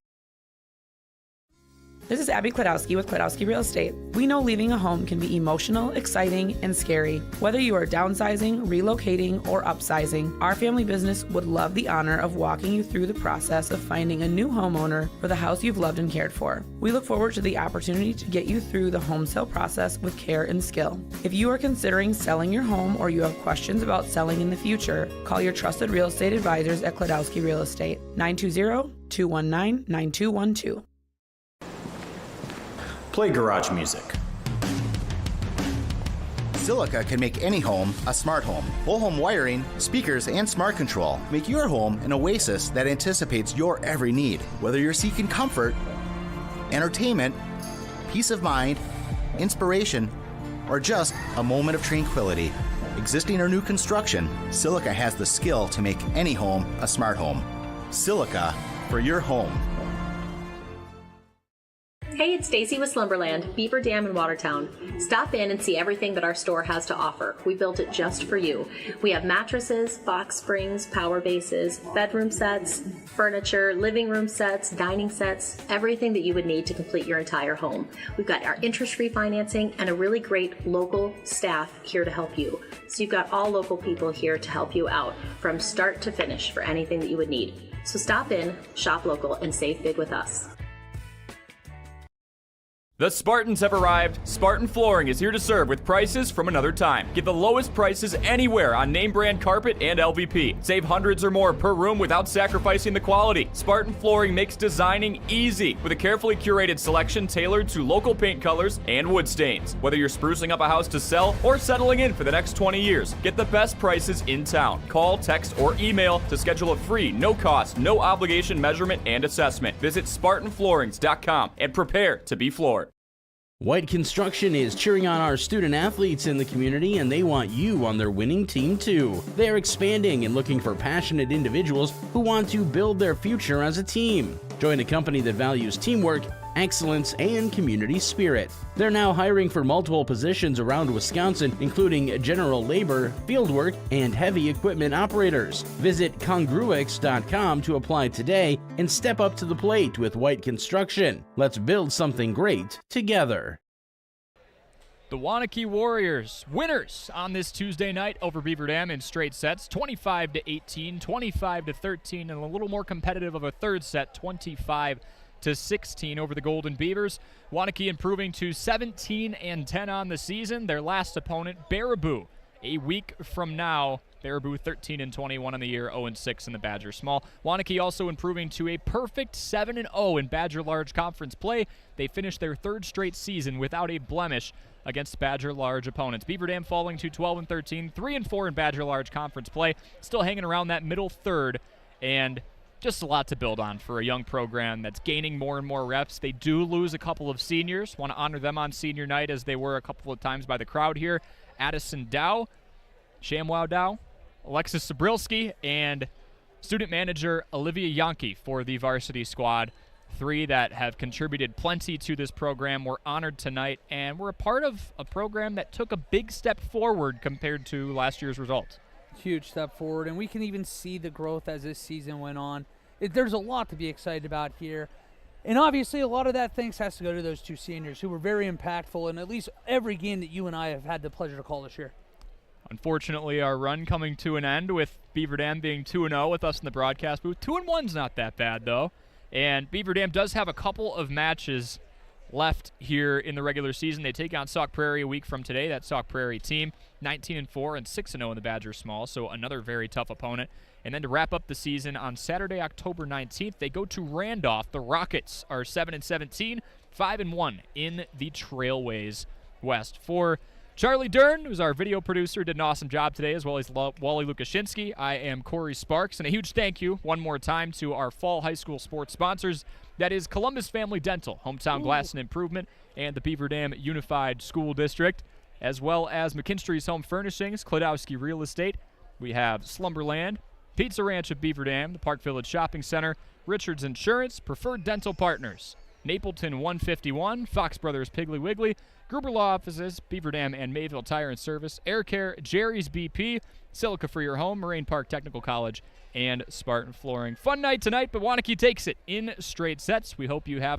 This is Abby Klodowski with Klodowski Real Estate. We know leaving a home can be emotional, exciting, and scary. Whether you are downsizing, relocating, or upsizing, our family business would love the honor of walking you through the process of finding a new homeowner for the house you've loved and cared for. We look forward to the opportunity to get you through the home sale process with care and skill. If you are considering selling your home or you have questions about selling in the future, call your trusted real estate advisors at Klodowski Real Estate, 920-219-9212. Play garage music. Silica can make any home a smart home. Whole home wiring, speakers, and smart control make your home an oasis that anticipates your every need. Whether you're seeking comfort, entertainment, peace of mind, inspiration, or just a moment of tranquility. Existing or new construction, Silica has the skill to make any home a smart home. Silica for your home. Hey, it's Stacy with Slumberland, Beaver Dam in Watertown. Stop in and see everything that our store has to offer. We built it just for you. We have mattresses, box springs, power bases, bedroom sets, furniture, living room sets, dining sets, everything that you would need to complete your entire home. We've got our interest-free financing and a really great local staff here to help you. So you've got all local people here to help you out from start to finish for anything that you would need. So stop in, shop local, and save big with us. The Spartans have arrived. Spartan Flooring is here to serve with prices from another time. Get the lowest prices anywhere on name brand carpet and LVP. Save hundreds or more per room without sacrificing the quality. Spartan Flooring makes designing easy with a carefully curated selection tailored to local paint colors and wood stains. Whether you're sprucing up a house to sell or settling in for the next 20 years, get the best prices in town. Call, text, or email to schedule a free, no-cost, no-obligation measurement and assessment. Visit SpartanFloorings.com and prepare to be floored. White Construction is cheering on our student athletes in the community, and they want you on their winning team too. They're expanding and looking for passionate individuals who want to build their future as a team. Join a company that values teamwork, excellence, and community spirit. They're now hiring for multiple positions around Wisconsin, including general labor, fieldwork, and heavy equipment operators. Visit congruix.com to apply today and step up to the plate with White Construction. Let's build something great together. The Waunakee Warriors, winners on this Tuesday night over Beaver Dam in straight sets, 25-18, 25-13, and a little more competitive of a third set, 25-16 over the Golden Beavers. Waunakee improving to 17-10 on the season. Their last opponent, Baraboo, a week from now. Baraboo 13-21 on the year, 0-6 in the Badger Small. Waunakee also improving to a perfect 7-0 in Badger Large Conference play. They finished their third straight season without a blemish against Badger Large opponents. Beaver Dam falling to 12-13, 3-4 in Badger Large Conference play. Still hanging around that middle third, and just a lot to build on for a young program that's gaining more and more reps. They do lose a couple of seniors. Want to honor them on senior night as they were a couple of times by the crowd here. Addison Dow, Shamwow Dow, Alexis Sabrilski, and student manager Olivia Yankee for the varsity squad. 3 that have contributed plenty to this program. We're honored tonight, and we're a part of a program that took a big step forward compared to last year's results. Huge step forward, and we can even see the growth as this season went on. There's a lot to be excited about here. And obviously, a lot of that thanks has to go to those 2 seniors who were very impactful in at least every game that you and I have had the pleasure to call this year. Unfortunately, our run coming to an end with Beaver Dam being 2-0 with us in the broadcast booth. 2-1's not that bad, though. And Beaver Dam does have a couple of matches left here in the regular season. They take on Sauk Prairie a week from today. That Sauk Prairie team, 19-4 and 6-0 in the Badger Small, so another very tough opponent. And then to wrap up the season on Saturday, October 19th, they go to Randolph. The Rockets are 7-17, 5-1 in the Trailways West. For Charlie Dern, who's our video producer, did an awesome job today, as well as Wally Lukashinsky. I am Corey Sparks, and a huge thank you one more time to our fall high school sports sponsors. That is Columbus Family Dental, Hometown Glass and Improvement, and the Beaver Dam Unified School District, as well as McKinstry's Home Furnishings, Klodowski Real Estate. We have Slumberland, Pizza Ranch of Beaver Dam, the Park Village Shopping Center, Richards Insurance, Preferred Dental Partners, Napleton 151, Fox Brothers Piggly Wiggly, Gruber Law Offices, Beaver Dam and Mayville Tire and Service, Air Care, Jerry's BP, Silica for Your Home, Moraine Park Technical College, and Spartan Flooring. Fun night tonight, but Waunakee takes it in straight sets. We hope you have a